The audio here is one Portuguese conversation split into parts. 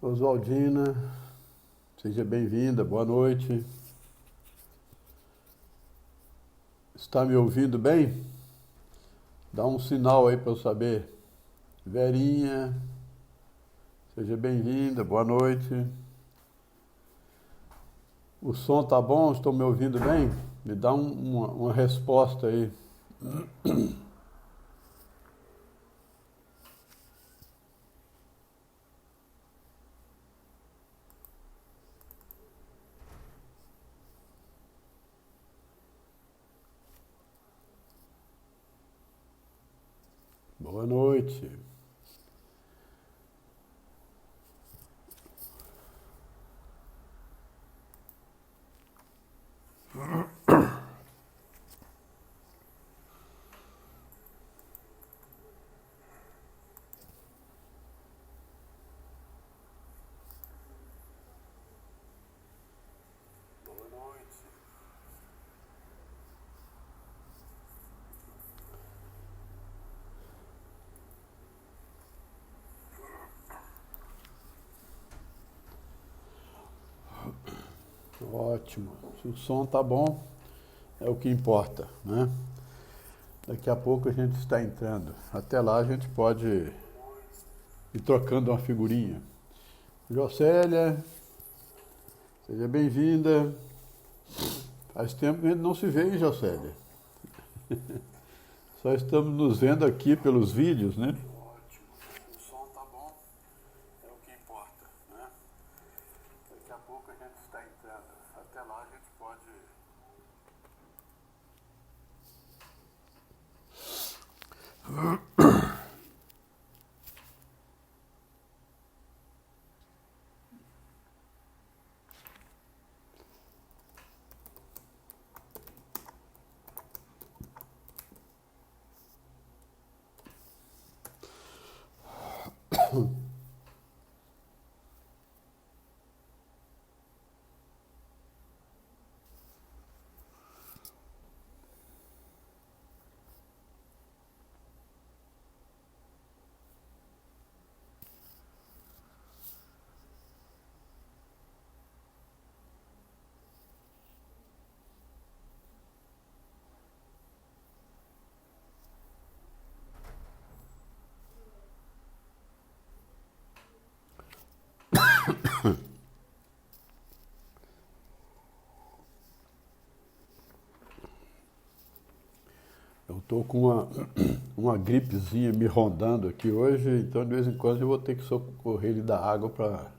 Oswaldina, seja bem-vinda, boa noite. Está me ouvindo bem? Dá um sinal aí para eu saber. Verinha, seja bem-vinda, boa noite. O som tá bom? Estão me ouvindo bem? Me dá uma resposta aí. Boa noite. Boa noite. Ótimo. Se o som tá bom, é o que importa, né? Daqui a pouco a gente está entrando. Até lá a gente pode ir trocando uma figurinha. Jocélia, seja bem-vinda. Faz tempo que a gente não se vê, hein, Jocélia? Só estamos nos vendo aqui pelos vídeos, né? Ótimo. O som tá bom, é o que importa, né? Daqui a pouco a gente está entrando. Até lá a gente pode... Eu estou com uma gripezinha me rondando aqui hoje, então de vez em quando eu vou ter que socorrer ele da água para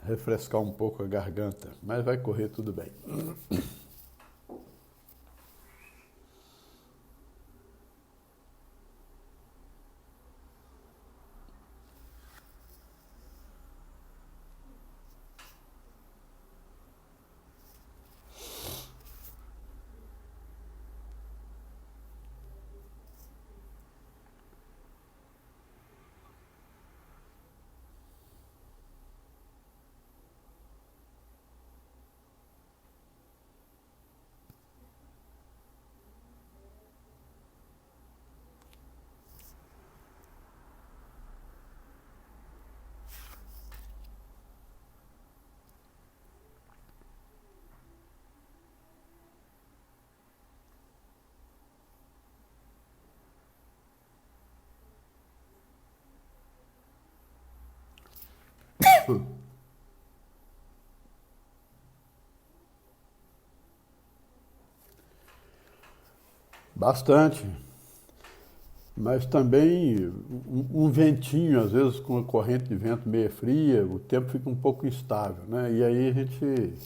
refrescar um pouco a garganta, mas vai correr tudo bem. Bastante, mas também um ventinho, às vezes com uma corrente de vento meio fria, o tempo fica um pouco instável, né? E aí a gente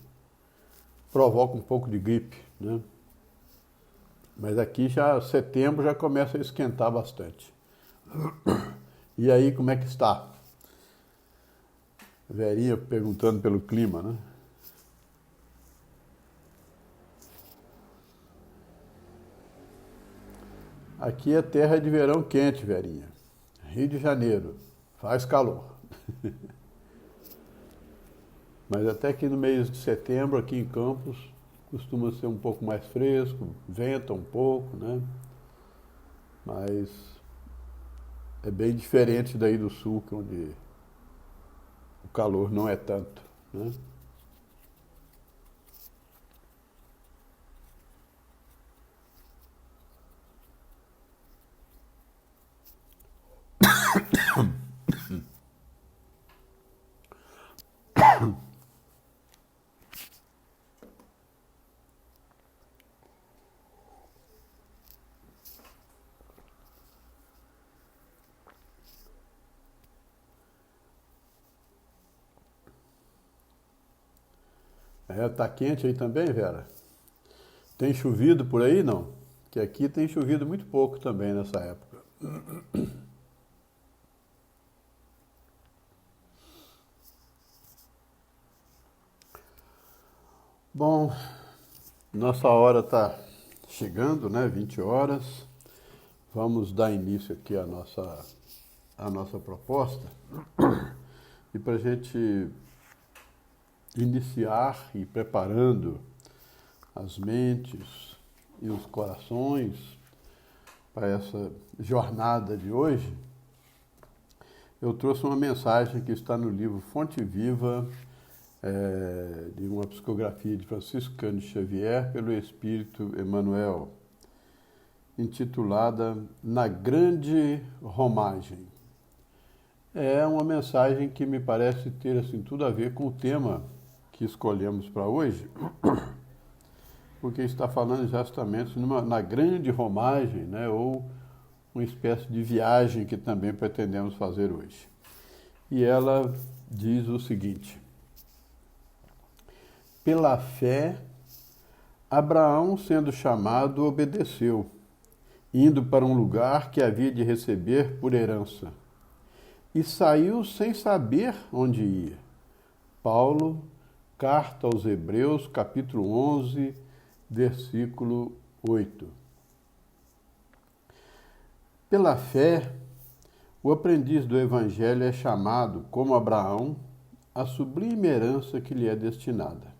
provoca um pouco de gripe, né? Mas aqui já setembro já começa a esquentar bastante. E aí como é que está? Verinha perguntando pelo clima, né? Aqui é terra de verão quente, Verinha. Rio de Janeiro, faz calor. Mas até que no mês de setembro, aqui em Campos, costuma ser um pouco mais fresco, venta um pouco, né? Mas é bem diferente daí do sul, que é onde calor não é tanto, né? Tá quente aí também, Vera? Tem chovido por aí, não? Que aqui tem chovido muito pouco também nessa época. Bom, nossa hora está chegando, né? 20 horas. Vamos dar início aqui à nossa proposta. E para a gente iniciar e preparando as mentes e os corações para essa jornada de hoje, eu trouxe uma mensagem que está no livro Fonte Viva, de uma psicografia de Francisco Cândido Xavier pelo Espírito Emmanuel, intitulada Na Grande Romagem. É uma mensagem que me parece ter assim, tudo a ver com o tema que escolhemos para hoje, porque está falando justamente na grande romagem, né, ou uma espécie de viagem que também pretendemos fazer hoje. E ela diz o seguinte: pela fé, Abraão, sendo chamado, obedeceu, indo para um lugar que havia de receber por herança, e saiu sem saber onde ia. Paulo, Carta aos Hebreus, capítulo 11, versículo 8. Pela fé, o aprendiz do Evangelho é chamado, como Abraão, à sublime herança que lhe é destinada.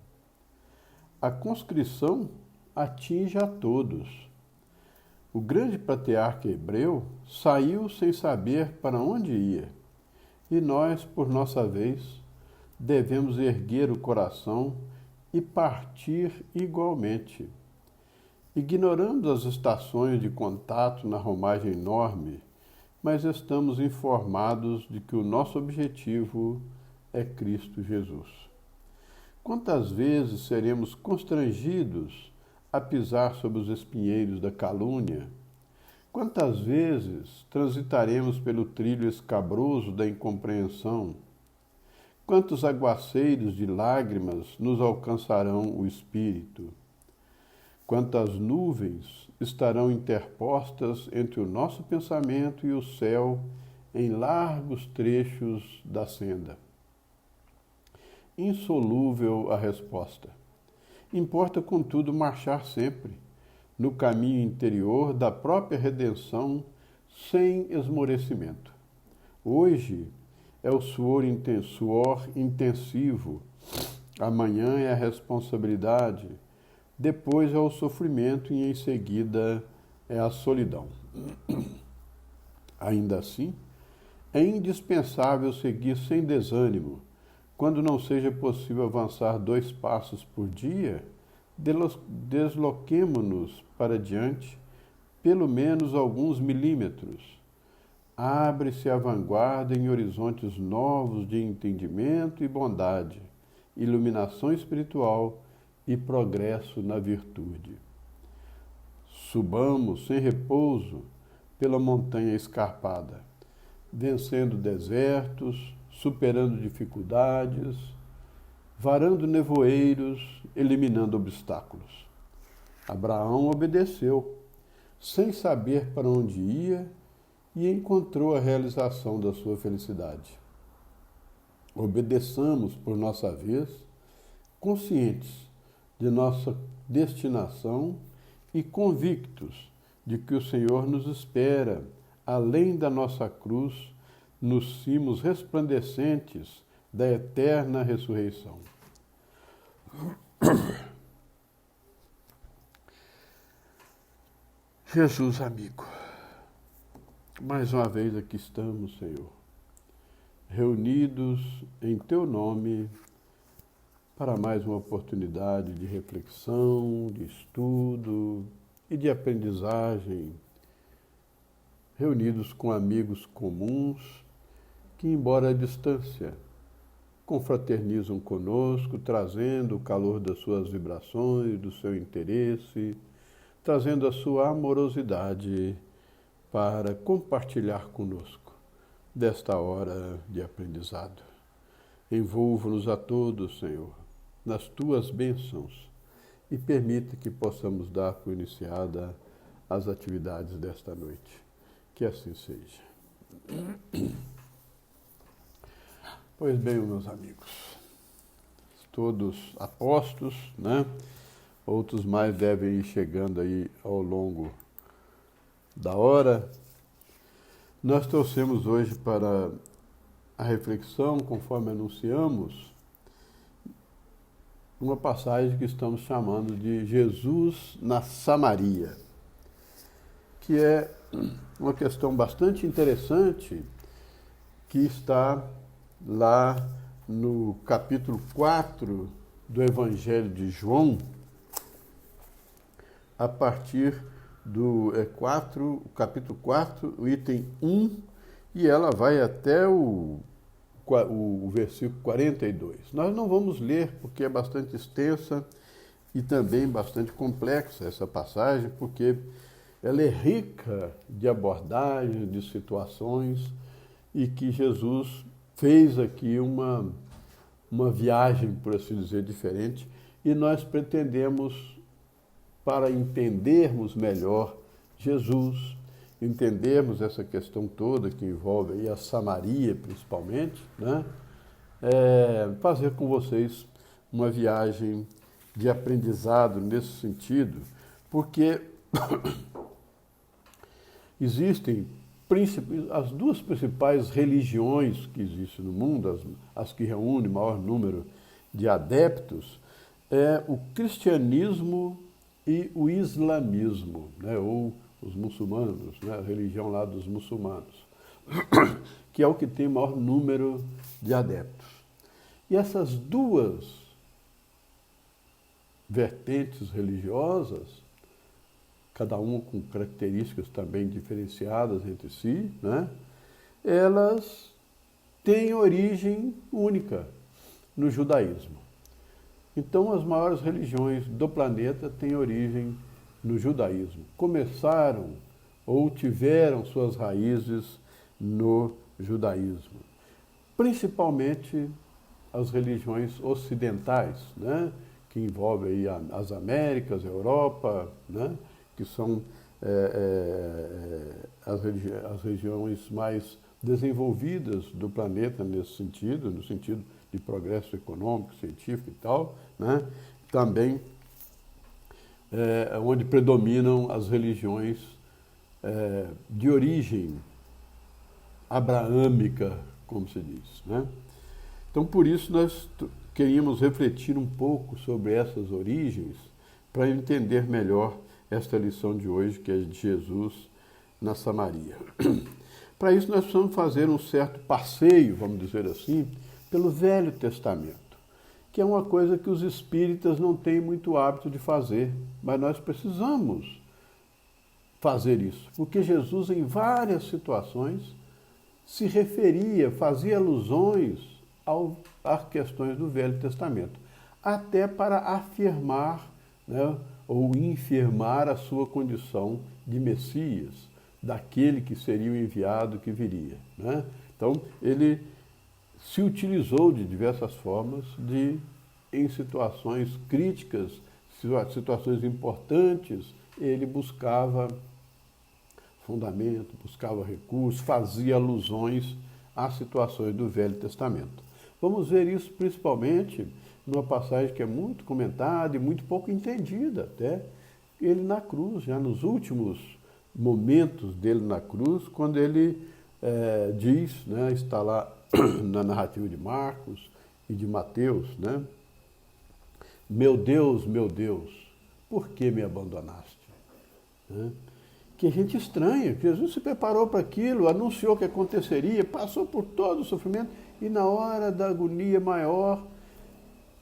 A conscrição atinge a todos. O grande patriarca hebreu saiu sem saber para onde ia, e nós, por nossa vez, devemos erguer o coração e partir igualmente. Ignoramos as estações de contato na romagem enorme, mas estamos informados de que o nosso objetivo é Cristo Jesus. Quantas vezes seremos constrangidos a pisar sobre os espinheiros da calúnia? Quantas vezes transitaremos pelo trilho escabroso da incompreensão? Quantos aguaceiros de lágrimas nos alcançarão o espírito? Quantas nuvens estarão interpostas entre o nosso pensamento e o céu em largos trechos da senda? Insolúvel a resposta. Importa, contudo, marchar sempre no caminho interior da própria redenção sem esmorecimento. Hoje é o suor intensivo, amanhã é a responsabilidade, depois é o sofrimento e em seguida é a solidão. Ainda assim, é indispensável seguir sem desânimo. Quando não seja possível avançar 2 passos por dia, desloquemo-nos para diante, pelo menos alguns milímetros. Abre-se a vanguarda em horizontes novos de entendimento e bondade, iluminação espiritual e progresso na virtude. Subamos sem repouso pela montanha escarpada, vencendo desertos, superando dificuldades, varando nevoeiros, eliminando obstáculos. Abraão obedeceu, sem saber para onde ia, e encontrou a realização da sua felicidade. Obedeçamos por nossa vez, conscientes de nossa destinação e convictos de que o Senhor nos espera, além da nossa cruz, nos cimos resplandecentes da eterna ressurreição. Jesus amigo, mais uma vez aqui estamos, Senhor, reunidos em Teu nome para mais uma oportunidade de reflexão, de estudo e de aprendizagem, reunidos com amigos comuns que, embora à distância, confraternizam conosco, trazendo o calor das suas vibrações, do seu interesse, trazendo a sua amorosidade para compartilhar conosco desta hora de aprendizado. Envolva-nos a todos, Senhor, nas Tuas bênçãos e permita que possamos dar por iniciada as atividades desta noite. Que assim seja. Pois bem, meus amigos, todos apostos, né? Outros mais devem ir chegando aí ao longo da hora. Nós trouxemos hoje para a reflexão, conforme anunciamos, uma passagem que estamos chamando de Jesus na Samaria, que é uma questão bastante interessante que está lá no capítulo 4 do Evangelho de João, a partir do capítulo 4, o item 1, e ela vai até o versículo 42. Nós não vamos ler porque é bastante extensa e também bastante complexa essa passagem, porque ela é rica de abordagens, de situações, e que Jesus fez aqui uma viagem, por assim dizer, diferente, e nós pretendemos, para entendermos melhor Jesus, entendermos essa questão toda que envolve aí a Samaria, principalmente, né? Fazer com vocês uma viagem de aprendizado nesse sentido, porque existem as duas principais religiões que existem no mundo, as que reúnem o maior número de adeptos, é o cristianismo e o islamismo, né, ou os muçulmanos, né, a religião lá dos muçulmanos, que é o que tem o maior número de adeptos. E essas duas vertentes religiosas, cada uma com características também diferenciadas entre si, né, elas têm origem única no judaísmo. Então, as maiores religiões do planeta têm origem no judaísmo. Começaram ou tiveram suas raízes no judaísmo. Principalmente as religiões ocidentais, né? Que envolvem aí as Américas, a Europa, né? Que são as regiões mais desenvolvidas do planeta nesse sentido, no sentido de progresso econômico, científico e tal, né? Também onde predominam as religiões de origem abraâmica, como se diz, né? Então, por isso, nós queríamos refletir um pouco sobre essas origens para entender melhor esta lição de hoje, que é de Jesus na Samaria. Para isso, nós precisamos fazer um certo passeio, vamos dizer assim, pelo Velho Testamento, que é uma coisa que os espíritas não têm muito hábito de fazer, mas nós precisamos fazer isso, porque Jesus, em várias situações, se referia, fazia alusões às questões do Velho Testamento, até para afirmar, né, ou infirmar a sua condição de Messias, daquele que seria o enviado que viria, né? Então, ele se utilizou de diversas formas em situações críticas, situações importantes, ele buscava fundamento, buscava recursos, fazia alusões às situações do Velho Testamento. Vamos ver isso principalmente numa passagem que é muito comentada e muito pouco entendida até, ele na cruz, já nos últimos momentos dele na cruz, quando ele diz, né, está lá na narrativa de Marcos e de Mateus, né? Meu Deus, por que me abandonaste? Né? que a gente estranha. Jesus se preparou para aquilo, anunciou que aconteceria, passou por todo o sofrimento e na hora da agonia maior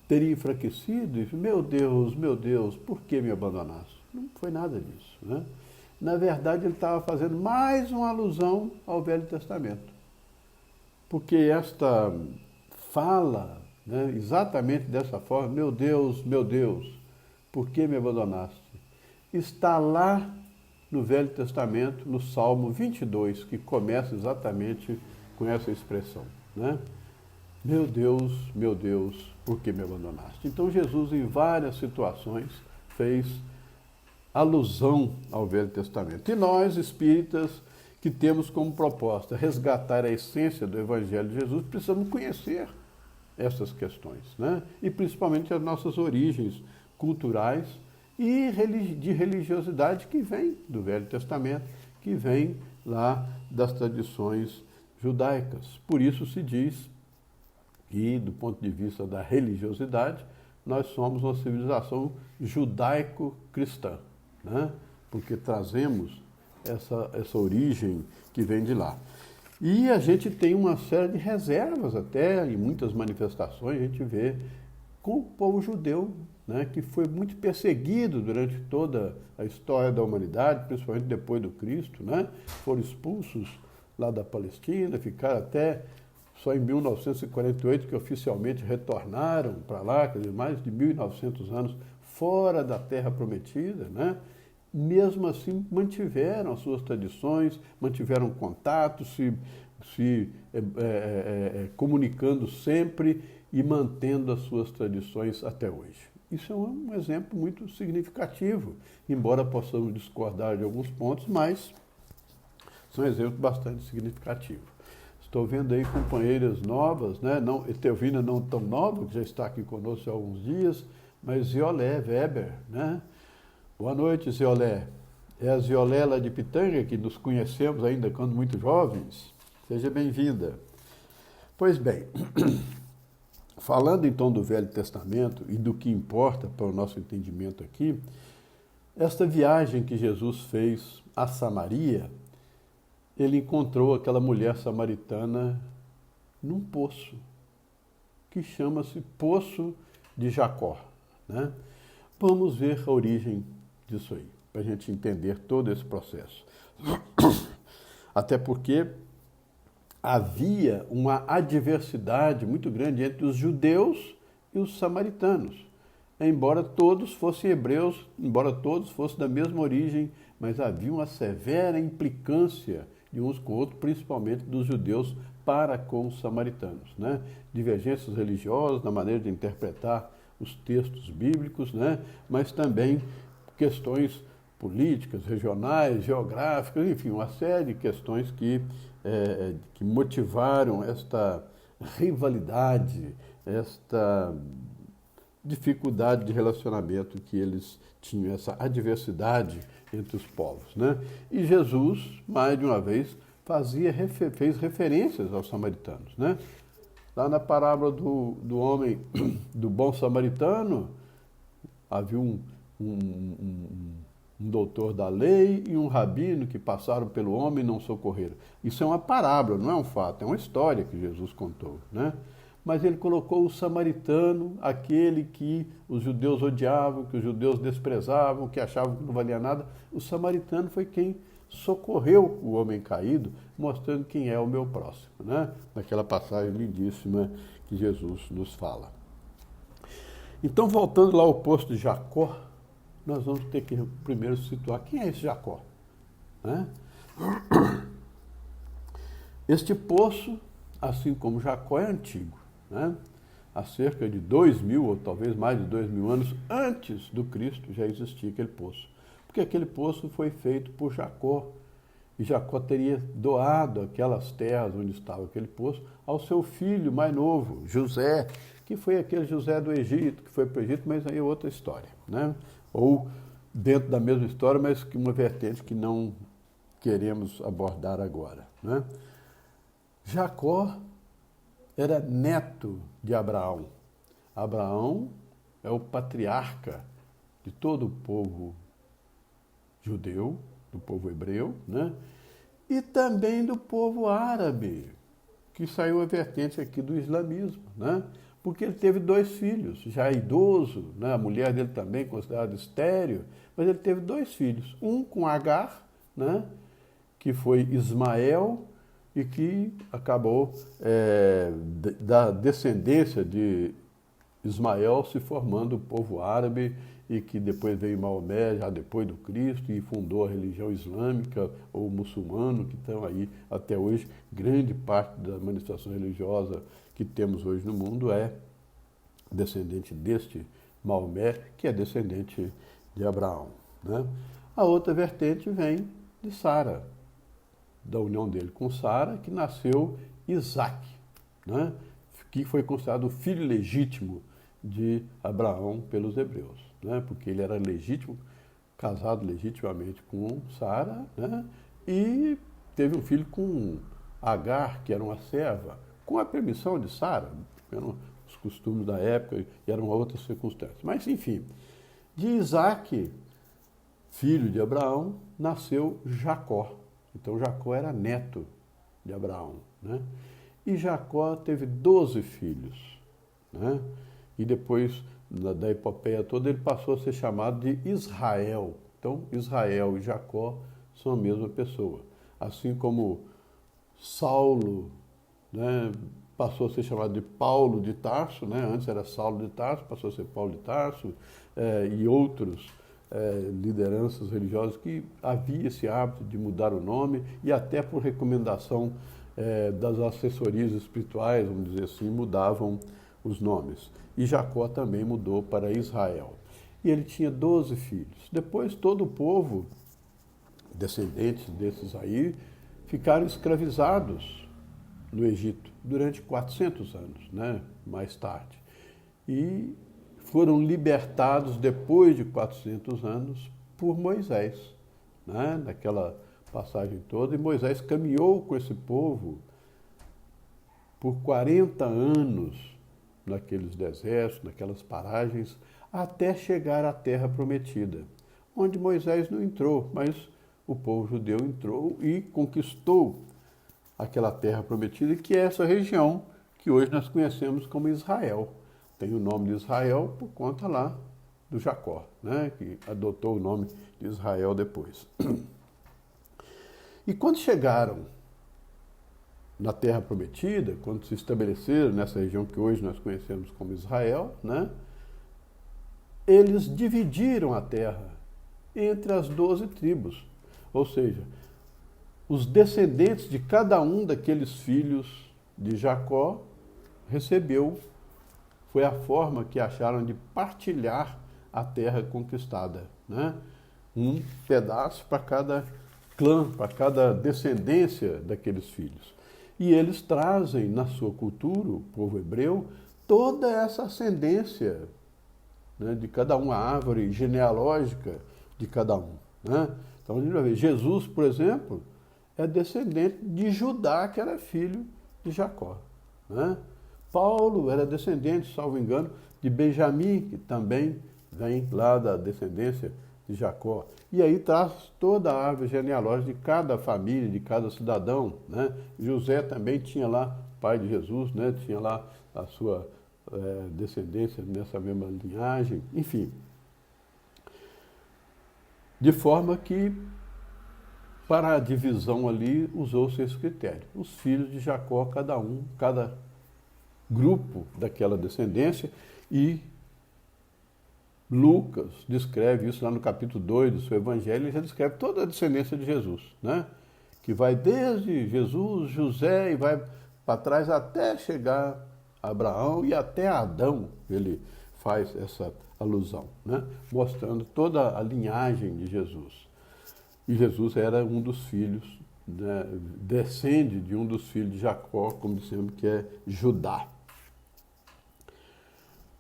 teria enfraquecido e disse, meu Deus, por que me abandonaste? Não foi nada disso, né? Na verdade, ele estava fazendo mais uma alusão ao Velho Testamento. Porque esta fala, né, exatamente dessa forma, meu Deus, por que me abandonaste? Está lá no Velho Testamento, no Salmo 22, que começa exatamente com essa expressão, né? Meu Deus, por que me abandonaste? Então Jesus, em várias situações, fez alusão ao Velho Testamento. E nós, espíritas, que temos como proposta resgatar a essência do Evangelho de Jesus, precisamos conhecer essas questões, né? E principalmente as nossas origens culturais e de religiosidade que vem do Velho Testamento, que vem lá das tradições judaicas. Por isso se diz que, do ponto de vista da religiosidade, nós somos uma civilização judaico-cristã, né? Porque trazemos essa origem que vem de lá. E a gente tem uma série de reservas até, em muitas manifestações, a gente vê com o povo judeu, né, que foi muito perseguido durante toda a história da humanidade, principalmente depois do Cristo, né? Foram expulsos lá da Palestina, ficaram até só em 1948 que oficialmente retornaram para lá, quer dizer, mais de 1.900 anos fora da Terra Prometida, né? Mesmo assim mantiveram as suas tradições, mantiveram contato, se comunicando sempre e mantendo as suas tradições até hoje. Isso é um exemplo muito significativo, embora possamos discordar de alguns pontos, mas são exemplos bastante significativos. Estou vendo aí companheiras novas, né? Não, Etelvina não tão nova, que já está aqui conosco há alguns dias, mas Ziolé Weber, né? Boa noite, Ziolé. É a Ziolé lá de Pitanga, que nos conhecemos ainda quando muito jovens. Seja bem-vinda. Pois bem, falando então do Velho Testamento e do que importa para o nosso entendimento aqui, esta viagem que Jesus fez a Samaria, ele encontrou aquela mulher samaritana num poço, que chama-se Poço de Jacó, né? Vamos ver a origem disso aí, para a gente entender todo esse processo. Até porque havia uma adversidade muito grande entre os judeus e os samaritanos. Embora todos fossem hebreus, embora todos fossem da mesma origem, mas havia uma severa implicância de uns com outros, principalmente dos judeus para com os samaritanos, né? Divergências religiosas, na maneira de interpretar os textos bíblicos, né? Mas também questões políticas, regionais, geográficas, enfim, uma série de questões que motivaram esta rivalidade, esta dificuldade de relacionamento que eles tinham, essa adversidade entre os povos, né? E Jesus, mais de uma vez, fez referências aos samaritanos, né? Lá na parábola do homem, do bom samaritano, havia um doutor da lei e um rabino que passaram pelo homem e não socorreram. Isso é uma parábola, não é um fato, é uma história que Jesus contou, né? Mas ele colocou o samaritano, aquele que os judeus odiavam, que os judeus desprezavam, que achavam que não valia nada. O samaritano foi quem socorreu o homem caído, mostrando quem é o meu próximo, né? Naquela passagem lindíssima que Jesus nos fala. Então, voltando lá ao poço de Jacó, nós vamos ter que primeiro situar quem é esse Jacó, né? Este poço, assim como Jacó, é antigo, né? Há cerca de 2.000 ou talvez mais de 2.000 anos antes do Cristo já existia aquele poço. Porque aquele poço foi feito por Jacó. E Jacó teria doado aquelas terras onde estava aquele poço ao seu filho mais novo, José, que foi aquele José do Egito, que foi para o Egito, mas aí é outra história, né? Ou dentro da mesma história, mas que uma vertente que não queremos abordar agora, né? Jacó era neto de Abraão. Abraão é o patriarca de todo o povo judeu, do povo hebreu, né? E também do povo árabe, que saiu a vertente aqui do islamismo, né? Porque ele teve 2 filhos, já idoso, né? A mulher dele também considerada estéril, mas ele teve 2 filhos, um com Agar, né? Que foi Ismael, e que acabou da descendência de Ismael se formando o povo árabe, e que depois veio Maomé, já depois do Cristo, e fundou a religião islâmica ou muçulmano, que estão aí até hoje. Grande parte da manifestação religiosa que temos hoje no mundo é descendente deste Maomé, que é descendente de Abraão, né? A outra vertente vem de Sara, da união dele com Sara, que nasceu Isaac, né? Que foi considerado o filho legítimo de Abraão pelos hebreus, né? Porque ele era legítimo, casado legitimamente com Sara, né? E teve um filho com Agar, que era uma serva, com a permissão de Sara, eram os costumes da época e eram outras circunstâncias. Mas, enfim, de Isaac, filho de Abraão, nasceu Jacó. Então, Jacó era neto de Abraão, né? E Jacó teve 12 filhos, né? E depois da epopeia toda ele passou a ser chamado de Israel. Então, Israel e Jacó são a mesma pessoa. Assim como Saulo, né, passou a ser chamado de Paulo de Tarso, né? Antes era Saulo de Tarso, passou a ser Paulo de Tarso, e outros lideranças religiosas que havia esse hábito de mudar o nome, e até por recomendação das assessorias espirituais, vamos dizer assim, mudavam os nomes. E Jacó também mudou para Israel. E ele tinha 12 filhos. Depois todo o povo, descendentes desses aí, ficaram escravizados no Egito durante 400 anos, né? Mais tarde. E foram libertados depois de 400 anos por Moisés, né? Naquela passagem toda. E Moisés caminhou com esse povo por 40 anos naqueles desertos, naquelas paragens, até chegar à terra prometida, onde Moisés não entrou, mas o povo judeu entrou e conquistou aquela terra prometida, que é essa região que hoje nós conhecemos como Israel. Tem o nome de Israel por conta lá do Jacó, né, que adotou o nome de Israel depois. E quando chegaram na Terra Prometida, quando se estabeleceram nessa região que hoje nós conhecemos como Israel, né, eles dividiram a terra entre as 12 tribos. Ou seja, os descendentes de cada um daqueles filhos de Jacó recebeu, foi a forma que acharam de partilhar a terra conquistada, né? Um pedaço para cada clã, para cada descendência daqueles filhos. E eles trazem na sua cultura, o povo hebreu, toda essa ascendência, né, de cada um, a árvore genealógica de cada um, né? Então a gente vai ver, Jesus, por exemplo, é descendente de Judá, que era filho de Jacó, né? Paulo era descendente, salvo engano, de Benjamim, que também vem lá da descendência de Jacó. E aí traz toda a árvore genealógica de cada família, de cada cidadão, né? José também tinha lá, pai de Jesus, né? Tinha lá a sua descendência nessa mesma linhagem, enfim. De forma que, para a divisão ali, usou-se esse critério. Os filhos de Jacó, cada um, cada grupo daquela descendência, e Lucas descreve isso lá no capítulo 2 do seu evangelho, ele já descreve toda a descendência de Jesus, né? Que vai desde Jesus, José, e vai para trás até chegar a Abraão e até Adão, ele faz essa alusão, né? Mostrando toda a linhagem de Jesus. E Jesus era um dos filhos, né? Descende de um dos filhos de Jacó, como dissemos, que é Judá.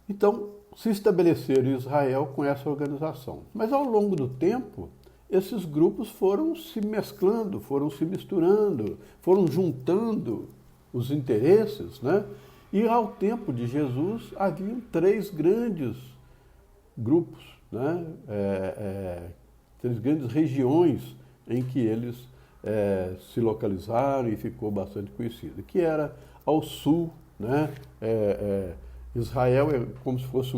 Então, se estabeleceram em Israel com essa organização. Mas ao longo do tempo, esses grupos foram se mesclando, foram se misturando, foram juntando os interesses, né? E ao tempo de Jesus, haviam 3 grandes grupos, né? 3 grandes regiões em que eles se localizaram e ficou bastante conhecido, que era ao sul, né? Israel é como se fosse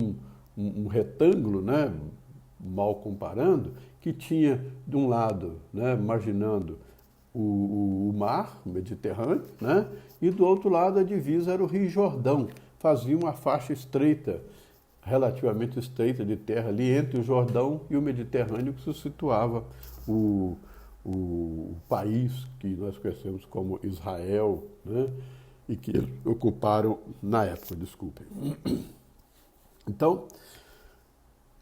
um retângulo, né? Mal comparando, que tinha de um lado, né, marginando o mar, o Mediterrâneo, né, e do outro lado a divisa era o Rio Jordão, fazia uma faixa estreita, relativamente estreita de terra ali entre o Jordão e o Mediterrâneo, que se situava o país que nós conhecemos como Israel, né, e que eles ocuparam na época, desculpem. Então,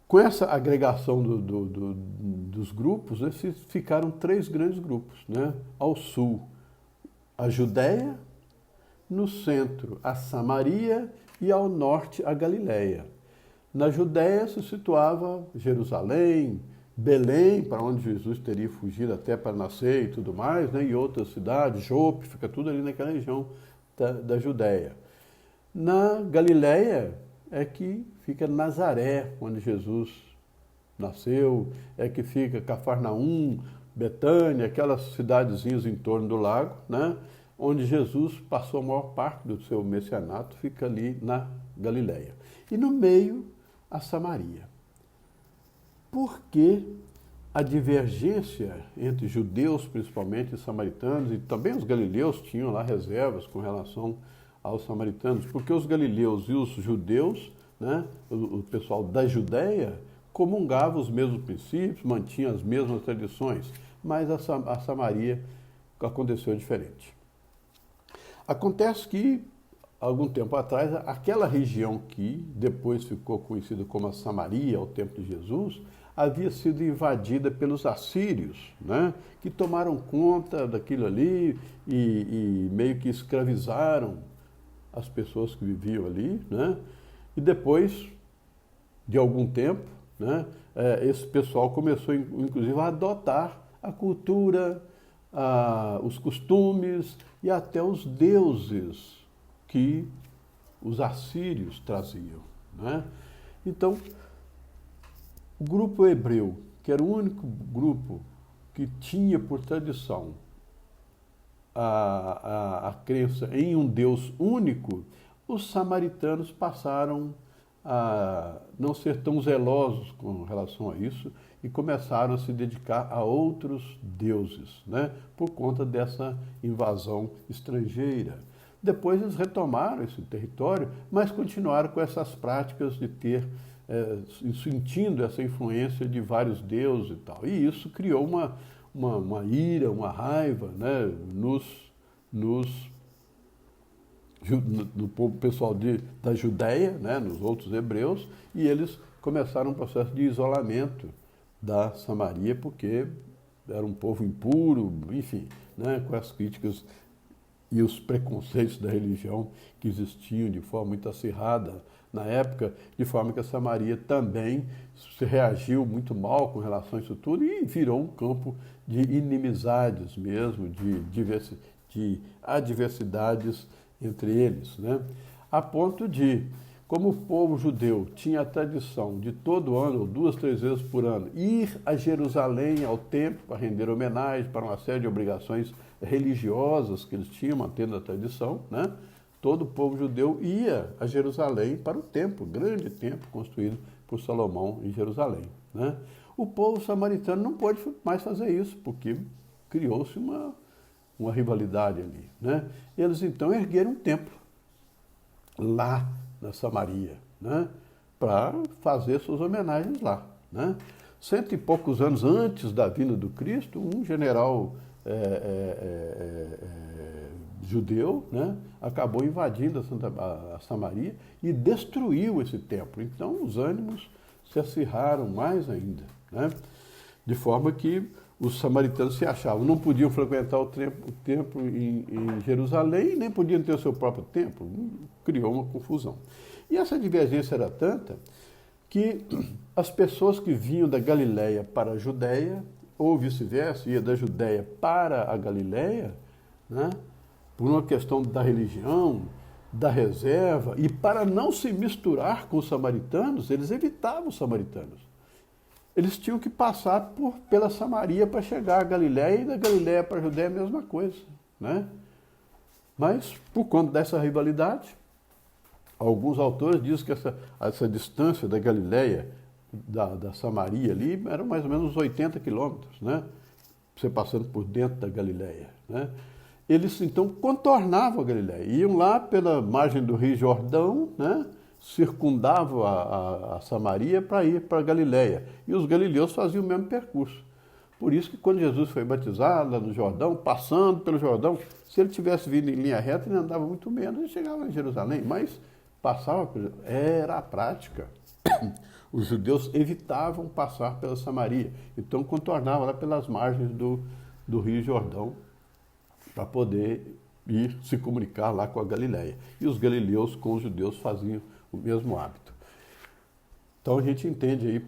com essa agregação dos grupos, né, ficaram 3 grandes grupos, né? Ao sul, a Judéia, no centro, a Samaria e ao norte, a Galileia. Na Judéia se situava Jerusalém, Belém, para onde Jesus teria fugido até para nascer e tudo mais, né? E outras cidades, Jope, fica tudo ali naquela região da Judéia. Na Galileia é que fica Nazaré, onde Jesus nasceu, é que fica Cafarnaum, Betânia, aquelas cidadezinhas em torno do lago, né? Onde Jesus passou a maior parte do seu messianato, fica ali na Galileia. E no meio, a Samaria. Por que a divergência entre judeus, principalmente, e samaritanos, e também os galileus tinham lá reservas com relação aos samaritanos? Porque os galileus e os judeus, né, o pessoal da Judéia, comungavam os mesmos princípios, mantinham as mesmas tradições, mas a Samaria aconteceu diferente. Acontece que, algum tempo atrás, aquela região que depois ficou conhecida como a Samaria, ao tempo de Jesus, havia sido invadida pelos assírios, né, que tomaram conta daquilo ali e meio que escravizaram as pessoas que viviam ali, né, e depois de algum tempo, né, esse pessoal começou, inclusive, a adotar a cultura, os costumes e até os deuses que os assírios traziam, né? Então, o grupo hebreu, que era o único grupo que tinha por tradição a crença em um Deus único, os samaritanos passaram a não ser tão zelosos com relação a isso e começaram a se dedicar a outros deuses, né, por conta dessa invasão estrangeira. Depois eles retomaram esse território, mas continuaram com essas práticas de ter, sentindo essa influência de vários deuses e tal. E isso criou uma ira, uma raiva, né, no povo pessoal da Judéia, né, nos outros hebreus, e eles começaram um processo de isolamento da Samaria, porque era um povo impuro, enfim, né, com as críticas e os preconceitos da religião que existiam de forma muito acirrada na época, de forma que a Samaria também se reagiu muito mal com relação a isso tudo e virou um campo de inimizades mesmo, de adversidades entre eles, né? A ponto de, como o povo judeu tinha a tradição de todo ano, ou 2, 3 vezes por ano, ir a Jerusalém, ao templo, para render homenagem, para uma série de obrigações religiosas que eles tinham, mantendo a tradição, né? Todo o povo judeu ia a Jerusalém para o templo, grande templo construído por Salomão em Jerusalém, né? O povo samaritano não pôde mais fazer isso, porque criou-se uma rivalidade ali, né? Eles então ergueram um templo lá na Samaria, né, para fazer suas homenagens lá, né? 100 e poucos anos antes da vinda do Cristo, um general judeu, né, acabou invadindo a Samaria e destruiu esse templo. Então os ânimos se acirraram mais ainda, né? De forma que os samaritanos se achavam, não podiam frequentar o templo em Jerusalém, nem podiam ter o seu próprio templo. Criou uma confusão. E essa divergência era tanta que as pessoas que vinham da Galileia para a Judéia, ou vice-versa, ia da Judéia para a Galileia, né, por uma questão da religião, da reserva, e para não se misturar com os samaritanos, eles evitavam os samaritanos. eles tinham que passar pela Samaria para chegar à Galiléia, e da Galiléia para a Judéia a mesma coisa, né? Mas, por conta dessa rivalidade, alguns autores dizem que essa distância da Galiléia, da Samaria ali, eram mais ou menos 80 quilômetros, né? Você passando por dentro da Galiléia, né? Eles, então, contornavam a Galiléia, iam lá pela margem do Rio Jordão, né? Circundavam a Samaria para ir para a Galiléia. E os galileus faziam o mesmo percurso. Por isso que quando Jesus foi batizado lá no Jordão, passando pelo Jordão, se ele tivesse vindo em linha reta, ele andava muito menos e chegava em Jerusalém, mas passava, era a prática. Os judeus evitavam passar pela Samaria, então contornavam lá pelas margens do Rio Jordão para poder ir se comunicar lá com a Galiléia. E os galileus com os judeus faziam o mesmo hábito. Então a gente entende aí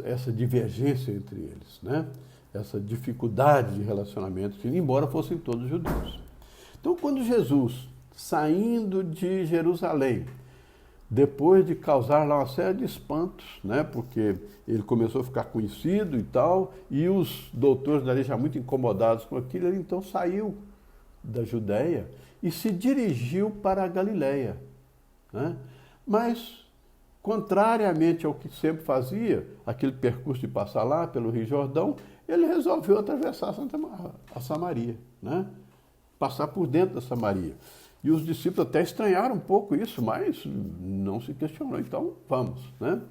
essa divergência entre eles, né? Essa dificuldade de relacionamento, embora fossem todos judeus. Então quando Jesus, saindo de Jerusalém, depois de causar lá uma série de espantos, né? Porque ele começou a ficar conhecido e tal, e os doutores da lei já muito incomodados com aquilo, ele então saiu da Judéia e se dirigiu para a Galiléia, né? Mas, contrariamente ao que sempre fazia, aquele percurso de passar lá pelo Rio Jordão, ele resolveu atravessar a Samaria, né? Passar por dentro da Samaria. E os discípulos até estranharam um pouco isso, mas não se questionou, então vamos, né?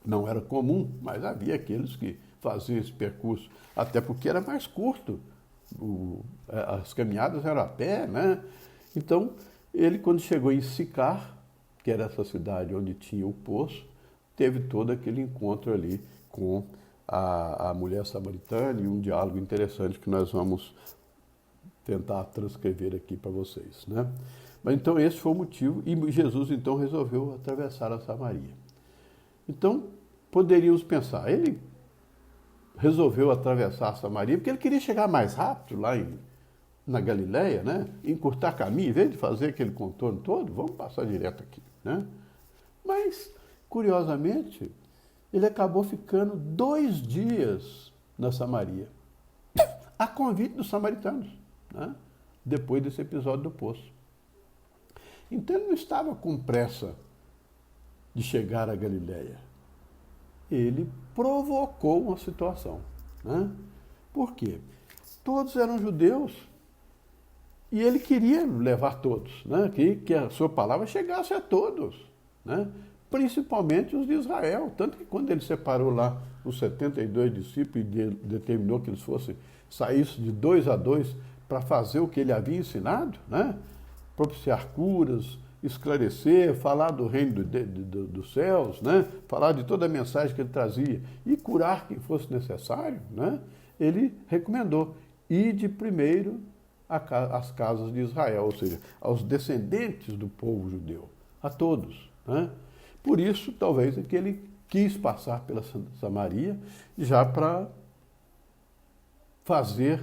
Não era comum, mas havia aqueles que faziam esse percurso, até porque era mais curto. As caminhadas eram a pé, né? Então, ele quando chegou em Sicar, que era essa cidade onde tinha o poço, teve todo aquele encontro ali com a mulher samaritana e um diálogo interessante que nós vamos tentar transcrever aqui para vocês, né? Mas então esse foi o motivo, e Jesus então resolveu atravessar a Samaria. Então, poderíamos pensar, ele resolveu atravessar a Samaria porque ele queria chegar mais rápido lá na Galiléia, né? Encurtar caminho, em vez de fazer aquele contorno todo, vamos passar direto aqui, né? Mas, curiosamente, ele acabou ficando 2 dias na Samaria, a convite dos samaritanos, né? Depois desse episódio do poço. Então ele não estava com pressa de chegar à Galiléia. Ele provocou uma situação, né? Por quê? Todos eram judeus e ele queria levar todos, né? Que a sua palavra chegasse a todos, né? Principalmente os de Israel. Tanto que quando ele separou lá os 72 discípulos e determinou que eles saíssem de 2 a 2 para fazer o que ele havia ensinado, né? Propiciar curas, esclarecer, falar do reino dos céus, né? Falar de toda a mensagem que ele trazia e curar quem fosse necessário, né? Ele recomendou: ide primeiro às casas de Israel, ou seja, aos descendentes do povo judeu, a todos, né? Por isso, talvez, é que ele quis passar pela Samaria já para fazer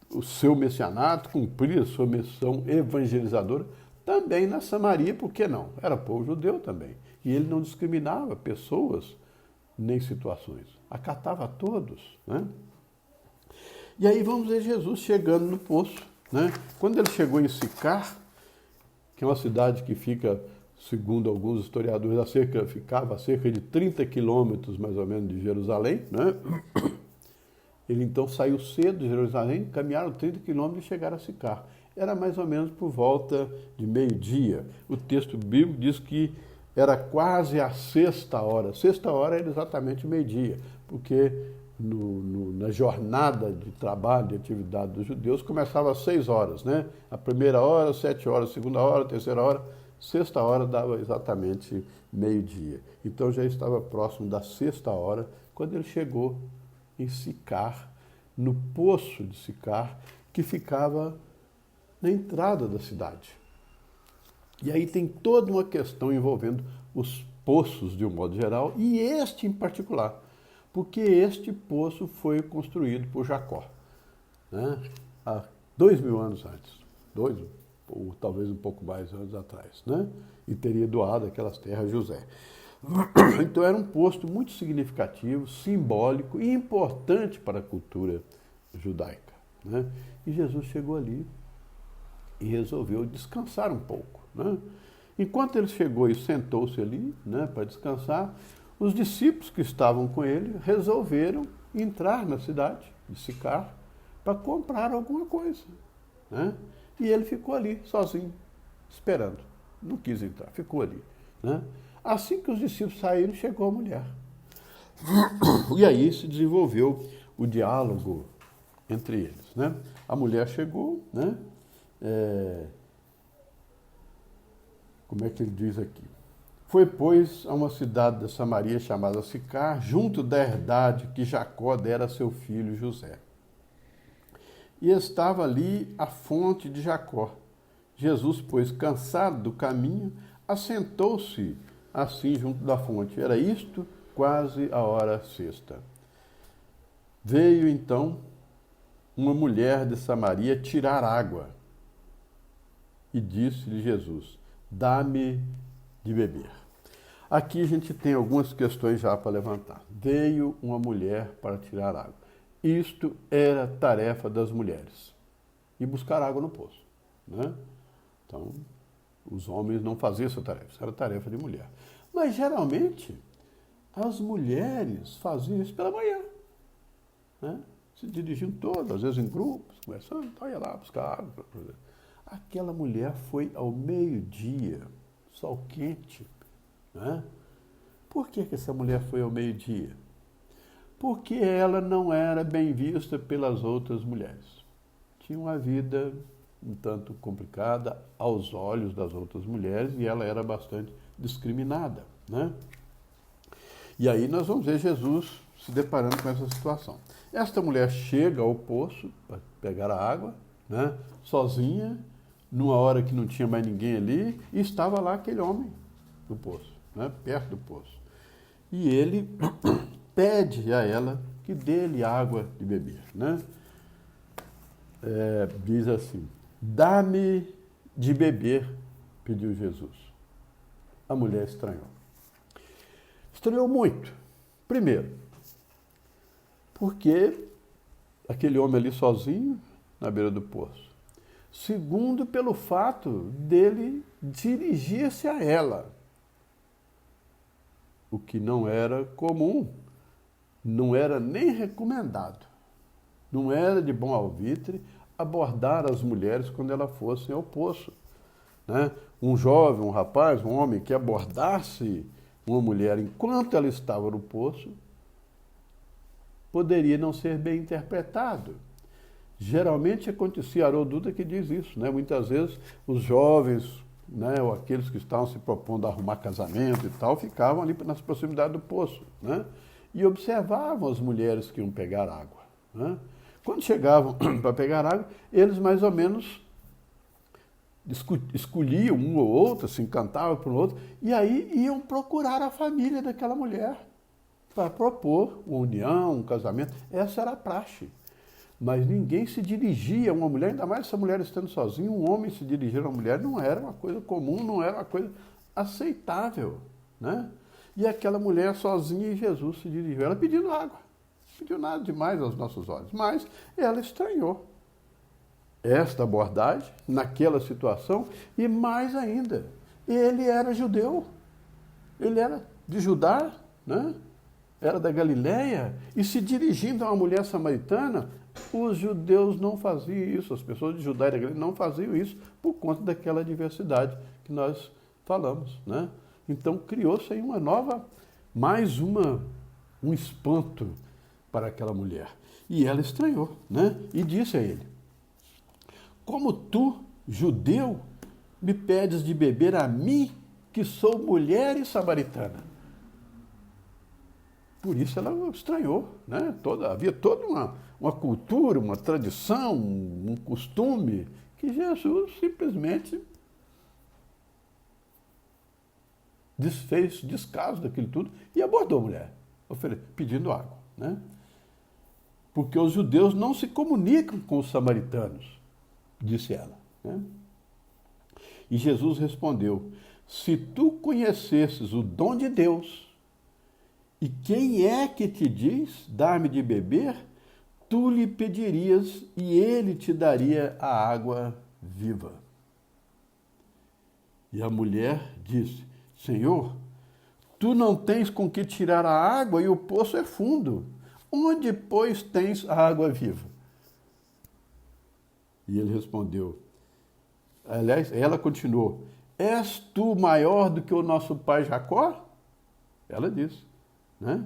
o seu messianato, cumprir a sua missão evangelizadora, também na Samaria, por que não? Era povo judeu também. E ele não discriminava pessoas nem situações. Acatava a todos, né? E aí vamos ver Jesus chegando no poço, né? Quando ele chegou em Sicar, que é uma cidade que fica, segundo alguns historiadores, ficava a cerca de 30 quilômetros, mais ou menos, de Jerusalém, né? Ele então saiu cedo de Jerusalém, caminharam 30 quilômetros e chegaram a Sicar. Era mais ou menos por volta de meio-dia. O texto bíblico diz que era quase a 6ª. 6ª era exatamente meio-dia, porque na jornada de trabalho, de atividade dos judeus, começava às 6 horas, né? A primeira hora, 7 horas, segunda hora, terceira hora, 6ª dava exatamente meio-dia. Então já estava próximo da 6ª quando ele chegou em Sicar, no poço de Sicar, que ficava na entrada da cidade. E aí tem toda uma questão envolvendo os poços de um modo geral, e este em particular, porque este poço foi construído por Jacó, né? Há 2000 anos antes, ou talvez um pouco mais anos atrás, né? E teria doado aquelas terras a José. Então era um posto muito significativo, simbólico e importante para a cultura judaica, né? E Jesus chegou ali e resolveu descansar um pouco, né? Enquanto ele chegou e sentou-se ali, né, para descansar, os discípulos que estavam com ele resolveram entrar na cidade de Sicar para comprar alguma coisa, né? E ele ficou ali sozinho, esperando. Não quis entrar, ficou ali, né? Assim que os discípulos saíram, chegou a mulher. E aí se desenvolveu o diálogo entre eles, né? A mulher chegou, né? Como é que ele diz aqui? Foi, pois, a uma cidade da Samaria chamada Sicar, junto da herdade que Jacó dera a seu filho José. E estava ali a fonte de Jacó. Jesus, pois, cansado do caminho, assentou-se assim junto da fonte. Era isto quase a hora sexta. Veio então uma mulher de Samaria tirar água. E disse-lhe Jesus: dá-me de beber. Aqui a gente tem algumas questões já para levantar. Veio uma mulher para tirar água. Isto era tarefa das mulheres. E buscar água no poço, né? Então, os homens não faziam essa tarefa. Isso era tarefa de mulher. Mas, geralmente, as mulheres faziam isso pela manhã, né? Se dirigiam todas, às vezes em grupos, conversando, então ia lá buscar água. Aquela mulher foi ao meio-dia, sol quente, né? Por que essa mulher foi ao meio-dia? Porque ela não era bem vista pelas outras mulheres. Tinha uma vida um tanto complicada aos olhos das outras mulheres e ela era bastante discriminada, né? E aí nós vamos ver Jesus se deparando com essa situação. Esta mulher chega ao poço para pegar a água, né? Sozinha, numa hora que não tinha mais ninguém ali, e estava lá aquele homem no poço, né? Perto do poço. E ele pede a ela que dê-lhe água de beber, né? Diz assim: dá-me de beber, pediu Jesus. A mulher estranhou. Estranhou muito. Primeiro, porque aquele homem ali sozinho, na beira do poço. Segundo, pelo fato dele dirigir-se a ela, o que não era comum, não era nem recomendado, não era de bom alvitre abordar as mulheres quando elas fossem ao poço, né? Um jovem, um rapaz, um homem que abordasse uma mulher enquanto ela estava no poço, poderia não ser bem interpretado. Geralmente acontecia, Haroldo Dutra que diz isso, né? Muitas vezes os jovens, né, ou aqueles que estavam se propondo a arrumar casamento e tal, ficavam ali nas proximidades do poço, né? E observavam as mulheres que iam pegar água, né? Quando chegavam para pegar água, eles mais ou menos escolhiam um ou outro, se encantavam por um outro, e aí iam procurar a família daquela mulher para propor uma união, um casamento. Essa era a praxe. Mas ninguém se dirigia a uma mulher, ainda mais essa mulher estando sozinha, um homem se dirigir a uma mulher não era uma coisa comum, não era uma coisa aceitável, né? E aquela mulher sozinha, e Jesus se dirigiu, ela pedindo água, pediu nada demais aos nossos olhos, mas ela estranhou esta abordagem naquela situação, e mais ainda, ele era judeu, ele era de Judá, né? Era da Galileia, e se dirigindo a uma mulher samaritana, os judeus não faziam isso, as pessoas de Judá e da Galileia não faziam isso por conta daquela diversidade que nós falamos, né? Então criou-se aí uma nova, um espanto para aquela mulher. E ela estranhou, né? E disse a ele: como tu, judeu, me pedes de beber a mim, que sou mulher e samaritana? Por isso ela estranhou, né? Havia toda uma cultura, uma tradição, um costume, que Jesus simplesmente fez descaso daquilo tudo e abordou a mulher, pedindo água, né? Porque os judeus não se comunicam com os samaritanos, disse ela, né? E Jesus respondeu: se tu conhecesses o dom de Deus, e quem é que te diz, dá-me de beber, tu lhe pedirias e ele te daria a água viva. E a mulher disse, Senhor, tu não tens com que tirar a água e o poço é fundo. Onde, pois, tens a água viva? E ele respondeu, aliás, ela continuou, és tu maior do que o nosso pai Jacó? Ela disse, né?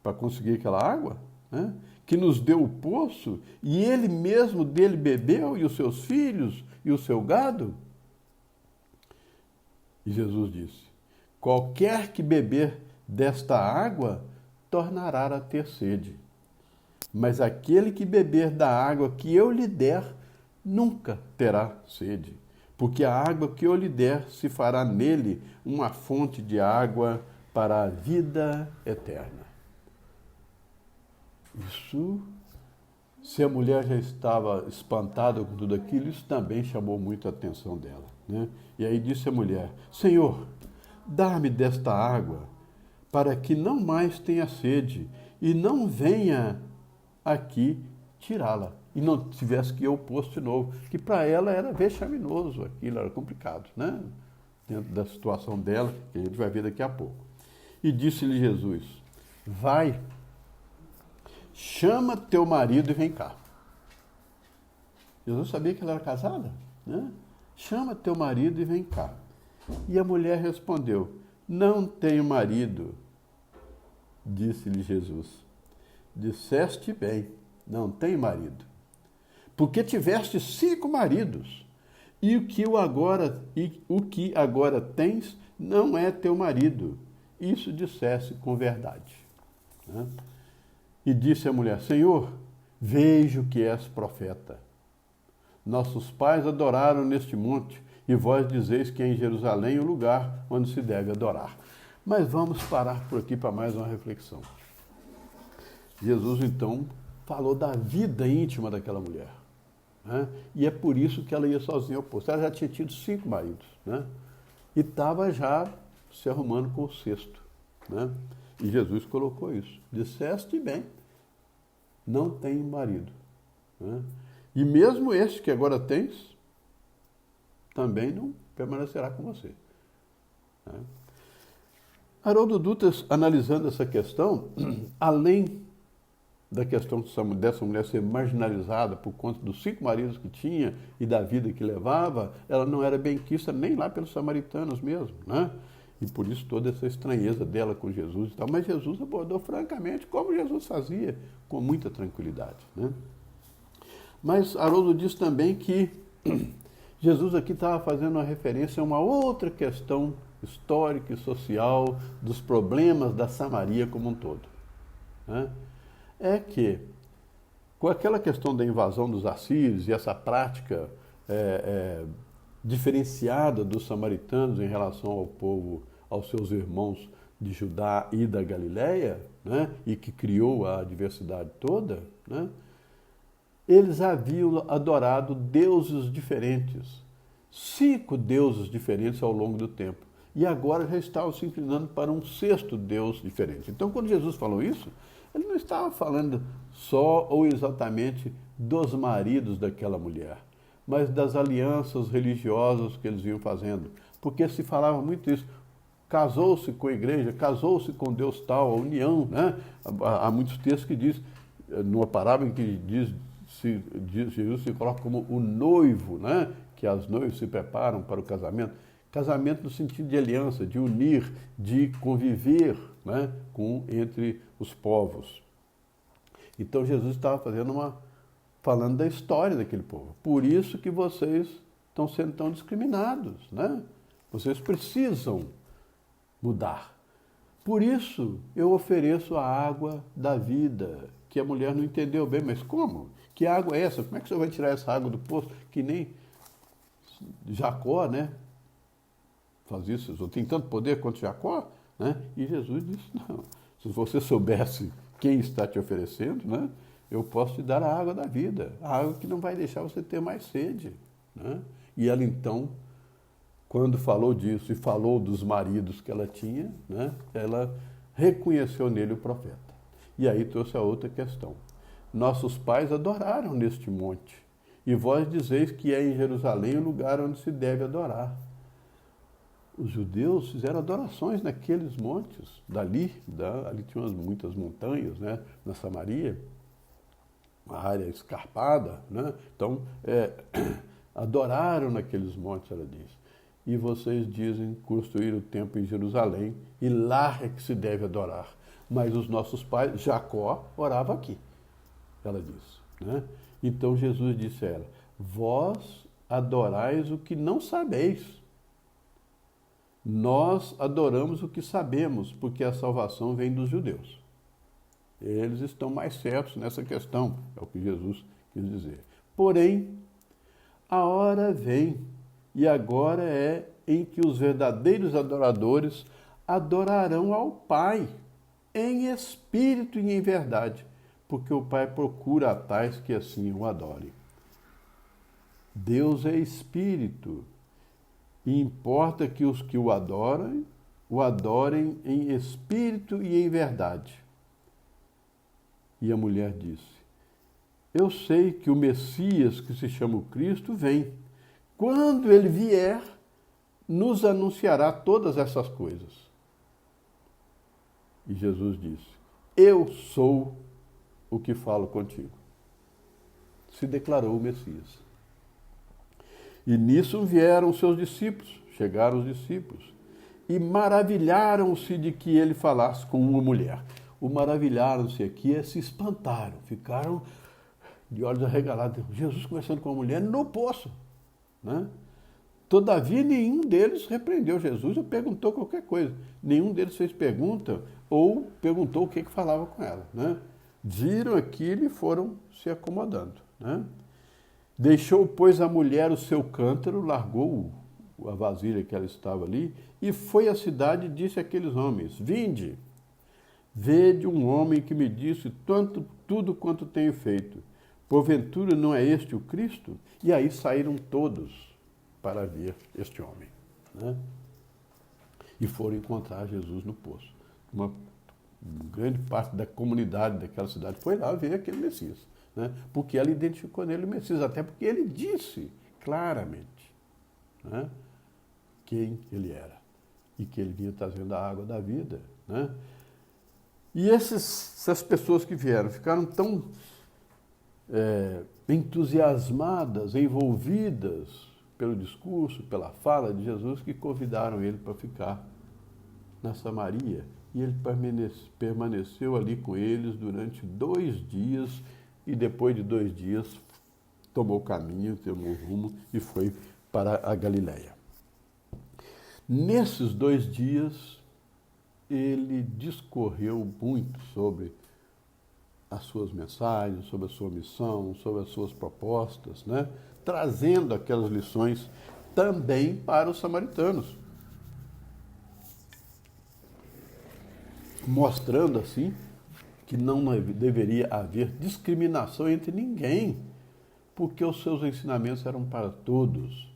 Para conseguir aquela água, né? Que nos deu o poço e ele mesmo dele bebeu e os seus filhos e o seu gado? E Jesus disse, qualquer que beber desta água tornará a ter sede. Mas aquele que beber da água que eu lhe der, nunca terá sede. Porque a água que eu lhe der se fará nele uma fonte de água para a vida eterna. Isso, se a mulher já estava espantada com tudo aquilo, isso também chamou muito a atenção dela, né? E aí disse a mulher, Senhor, dá-me desta água, para que não mais tenha sede, e não venha aqui tirá-la. E não tivesse que ir ao poço de novo, que para ela era vexaminoso, aquilo era complicado, né? Dentro da situação dela, que a gente vai ver daqui a pouco. E disse-lhe Jesus, vai, chama teu marido e vem cá. Jesus sabia que ela era casada, né? Chama teu marido e vem cá. E a mulher respondeu, não tenho marido. Disse-lhe Jesus, disseste bem, não tenho marido. Porque tiveste 5 maridos, e o que agora tens não é teu marido. Isso disseste com verdade. Né? E disse a mulher, Senhor, vejo que és profeta. Nossos pais adoraram neste monte, e vós dizeis que é em Jerusalém o lugar onde se deve adorar. Mas vamos parar por aqui para mais uma reflexão. Jesus, então, falou da vida íntima daquela mulher. Né? E é por isso que ela ia sozinha ao poço. Ela já tinha tido 5 maridos, né? E estava já se arrumando com o 6º. Né? E Jesus colocou isso. Disseste bem, não tenho marido. Né? E mesmo este que agora tens, também não permanecerá com você. Né? Haroldo Dutra, analisando essa questão, além da questão dessa mulher ser marginalizada por conta dos 5 maridos que tinha e da vida que levava, ela não era benquista nem lá pelos samaritanos mesmo, né? E por isso toda essa estranheza dela com Jesus e tal. Mas Jesus abordou francamente, como Jesus fazia, com muita tranquilidade, né? Mas Haroldo diz também que Jesus aqui estava fazendo uma referência a uma outra questão histórica e social dos problemas da Samaria como um todo, né? É que, com aquela questão da invasão dos assírios e essa prática diferenciada dos samaritanos em relação ao povo, aos seus irmãos de Judá e da Galileia, né, e que criou a diversidade toda, né, eles haviam adorado deuses diferentes, 5 deuses diferentes ao longo do tempo. E agora já estavam se inclinando para um 6º Deus diferente. Então, quando Jesus falou isso, ele não estava falando só ou exatamente dos maridos daquela mulher, mas das alianças religiosas que eles iam fazendo. Porque se falava muito isso, casou-se com a igreja, casou-se com Deus tal, a união, né? Há muitos textos que diz, numa parábola que Jesus se coloca como o noivo, né? Que as noivas se preparam para o casamento. Casamento no sentido de aliança, de unir, de conviver, né, entre os povos. Então Jesus estava falando da história daquele povo. Por isso que vocês estão sendo tão discriminados, né? Vocês precisam mudar. Por isso eu ofereço a água da vida, que a mulher não entendeu bem. Mas como? Que água é essa? Como é que você vai tirar essa água do poço? Que nem Jacó, né? Faz isso, eu tenho tanto poder quanto Jacó, né? E Jesus disse, não, se você soubesse quem está te oferecendo, né, eu posso te dar a água da vida, a água que não vai deixar você ter mais sede, né? E ela então quando falou disso e falou dos maridos que ela tinha, né, ela reconheceu nele o profeta. E aí trouxe a outra questão. Nossos pais adoraram neste monte, e vós dizeis que é em Jerusalém o lugar onde se deve adorar. Os judeus fizeram adorações naqueles montes, ali tinham muitas montanhas, né, na Samaria, uma área escarpada, né? Então, adoraram naqueles montes, ela diz. E vocês dizem construir o templo em Jerusalém, e lá é que se deve adorar. Mas os nossos pais, Jacó, orava aqui, ela diz, né? Então Jesus disse a ela, vós adorais o que não sabeis. Nós adoramos o que sabemos, porque a salvação vem dos judeus. Eles estão mais certos nessa questão, é o que Jesus quis dizer. Porém, a hora vem, e agora é em que os verdadeiros adoradores adorarão ao Pai, em espírito e em verdade, porque o Pai procura a tais que assim o adorem. Deus é espírito, e importa que os que o adorem em espírito e em verdade. E a mulher disse, eu sei que o Messias, que se chama o Cristo, vem. Quando ele vier, nos anunciará todas essas coisas. E Jesus disse, eu sou o que falo contigo. Se declarou o Messias. E nisso vieram os seus discípulos, chegaram os discípulos, e maravilharam-se de que ele falasse com uma mulher. O maravilharam-se aqui é se espantaram, ficaram de olhos arregalados. Jesus conversando com a mulher no poço, né? Todavia, nenhum deles repreendeu Jesus ou perguntou qualquer coisa. Nenhum deles fez pergunta ou perguntou o que falava com ela, né? Viram aquilo e foram se acomodando, né? Deixou, pois, a mulher o seu cântaro, largou a vasilha que ela estava ali e foi à cidade e disse àqueles homens, vinde, vede um homem que me disse tudo quanto tenho feito. Porventura não é este o Cristo? E aí saíram todos para ver este homem, né? E foram encontrar Jesus no poço. Uma grande parte da comunidade daquela cidade foi lá ver aquele Messias, né? Porque ela identificou nele o Messias, até porque ele disse claramente, né, quem ele era e que ele vinha trazendo a água da vida, né? E essas pessoas que vieram ficaram tão entusiasmadas, envolvidas pelo discurso, pela fala de Jesus, que convidaram ele para ficar na Samaria. E ele permaneceu ali com eles durante 2 dias, e depois de 2 dias tomou o caminho, tomou o rumo e foi para a Galileia. Nesses 2 dias, ele discorreu muito sobre as suas mensagens, sobre a sua missão, sobre as suas propostas, né? Trazendo aquelas lições também para os samaritanos. Mostrando assim que não deveria haver discriminação entre ninguém, porque os seus ensinamentos eram para todos.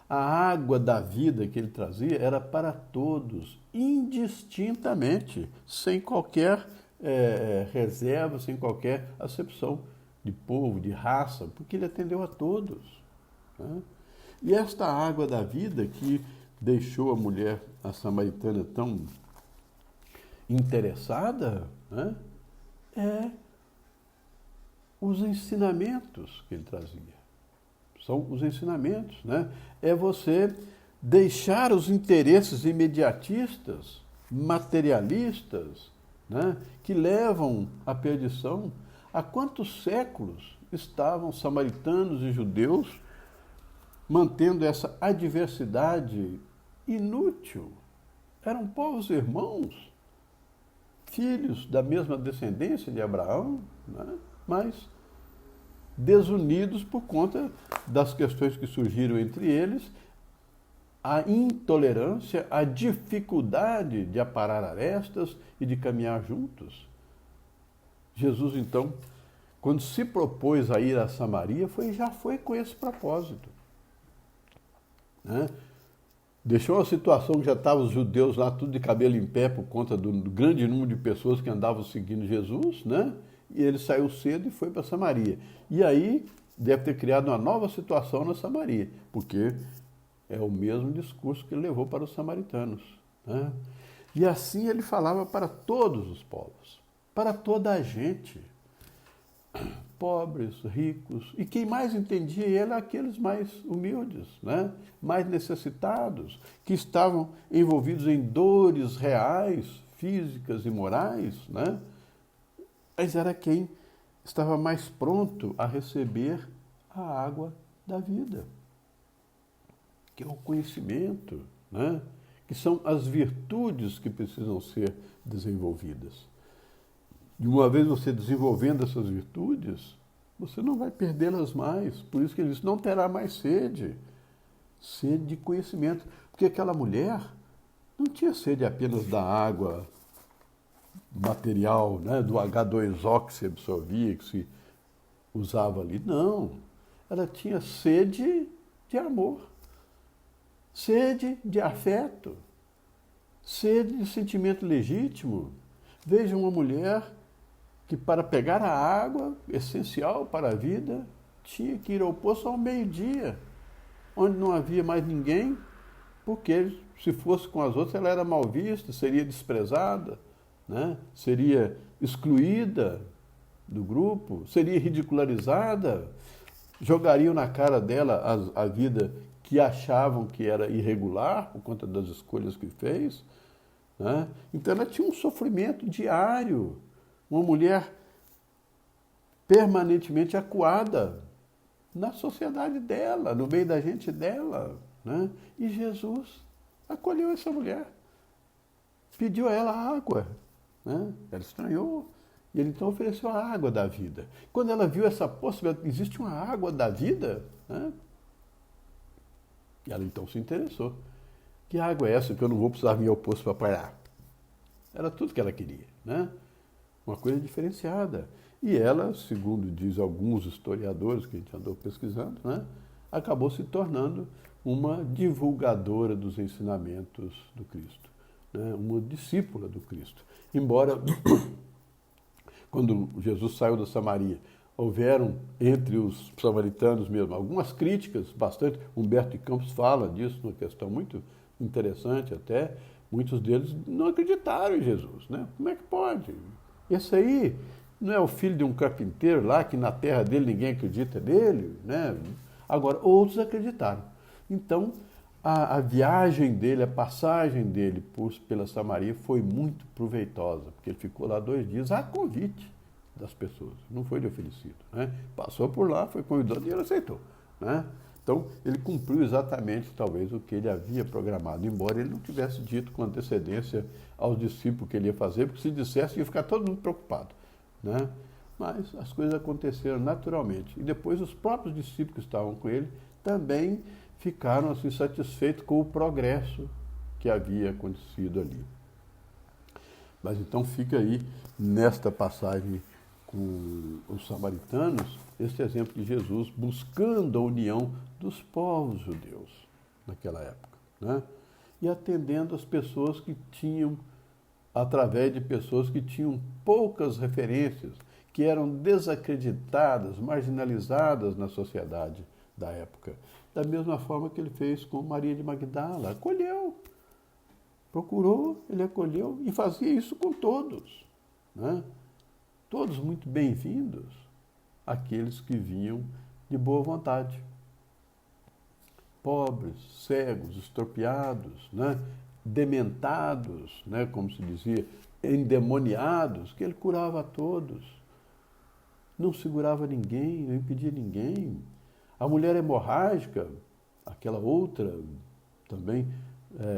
A água da vida que ele trazia era para todos, indistintamente, sem qualquer reserva, sem qualquer acepção de povo, de raça, porque ele atendeu a todos, né? E esta água da vida que deixou a mulher, a samaritana, tão interessada, né, é os ensinamentos que ele trazia. São os ensinamentos, né? É você deixar os interesses imediatistas, materialistas, né, que levam à perdição. Há quantos séculos estavam samaritanos e judeus mantendo essa adversidade inútil? Eram povos irmãos, filhos da mesma descendência de Abraão, né, mas desunidos por conta das questões que surgiram entre eles, a intolerância, a dificuldade de aparar arestas e de caminhar juntos. Jesus, então, quando se propôs a ir a Samaria, já foi com esse propósito, né? Deixou uma situação que já estavam os judeus lá tudo de cabelo em pé por conta do grande número de pessoas que andavam seguindo Jesus, né? E ele saiu cedo e foi para Samaria. E aí deve ter criado uma nova situação na Samaria, porque é o mesmo discurso que ele levou para os samaritanos, né? E assim ele falava para todos os povos, para toda a gente, pobres, ricos, e quem mais entendia ele eram aqueles mais humildes, né? Mais necessitados, que estavam envolvidos em dores reais, físicas e morais, né? Mas era quem estava mais pronto a receber a água da vida, que é o conhecimento, né? Que são as virtudes que precisam ser desenvolvidas. E uma vez você desenvolvendo essas virtudes, você não vai perdê-las mais. Por isso que ele disse, não terá mais sede. Sede de conhecimento. Porque aquela mulher não tinha sede apenas da água material, né, do H2O que se absorvia, que se usava ali. Não. Ela tinha sede de amor. Sede de afeto. Sede de sentimento legítimo. Veja uma mulher que para pegar a água, essencial para a vida, tinha que ir ao poço ao meio-dia, onde não havia mais ninguém, porque se fosse com as outras ela era mal vista, seria desprezada, né? Seria excluída do grupo, seria ridicularizada, jogariam na cara dela a vida que achavam que era irregular por conta das escolhas que fez, né? Então ela tinha um sofrimento diário, uma mulher permanentemente acuada na sociedade dela, no meio da gente dela, né? E Jesus acolheu essa mulher, pediu a ela água, né? Ela estranhou, e ele então ofereceu a água da vida. Quando ela viu essa possibilidade, existe uma água da vida, né? E ela então se interessou. Que água é essa que eu não vou precisar vir ao poço para parar? Era tudo que ela queria, né? Uma coisa diferenciada. E ela, segundo diz alguns historiadores que a gente andou pesquisando, né, acabou se tornando uma divulgadora dos ensinamentos do Cristo, né, uma discípula do Cristo. Embora, quando Jesus saiu da Samaria, houveram entre os samaritanos mesmo algumas críticas, bastante. Humberto de Campos fala disso, uma questão muito interessante até. Muitos deles não acreditaram em Jesus, né? Como é que pode? Esse aí não é o filho de um carpinteiro lá, que na terra dele ninguém acredita nele, né? Agora, outros acreditaram. Então, a viagem dele, a passagem dele pela Samaria foi muito proveitosa, porque ele ficou lá 2 dias a convite das pessoas, não foi de oferecido, né? Passou por lá, foi convidado e ele aceitou, né? Então, ele cumpriu exatamente, talvez, o que ele havia programado, embora ele não tivesse dito com antecedência aos discípulos que ele ia fazer, porque se dissesse, ia ficar todo mundo preocupado, né? Mas as coisas aconteceram naturalmente. E depois os próprios discípulos que estavam com ele também ficaram assim, satisfeitos com o progresso que havia acontecido ali. Mas então fica aí, nesta passagem com os samaritanos, este exemplo de Jesus buscando a união dos povos judeus naquela época, né? E atendendo as pessoas que tinham, através de pessoas que tinham poucas referências, que eram desacreditadas, marginalizadas na sociedade da época. Da mesma forma que ele fez com Maria de Magdala, acolheu, procurou, ele acolheu e fazia isso com todos, né? Todos muito bem-vindos, aqueles que vinham de boa vontade. Pobres, cegos, estropiados, né? Dementados, né? Como se dizia, endemoniados, que ele curava a todos. Não segurava ninguém, não impedia ninguém. A mulher hemorrágica, aquela outra também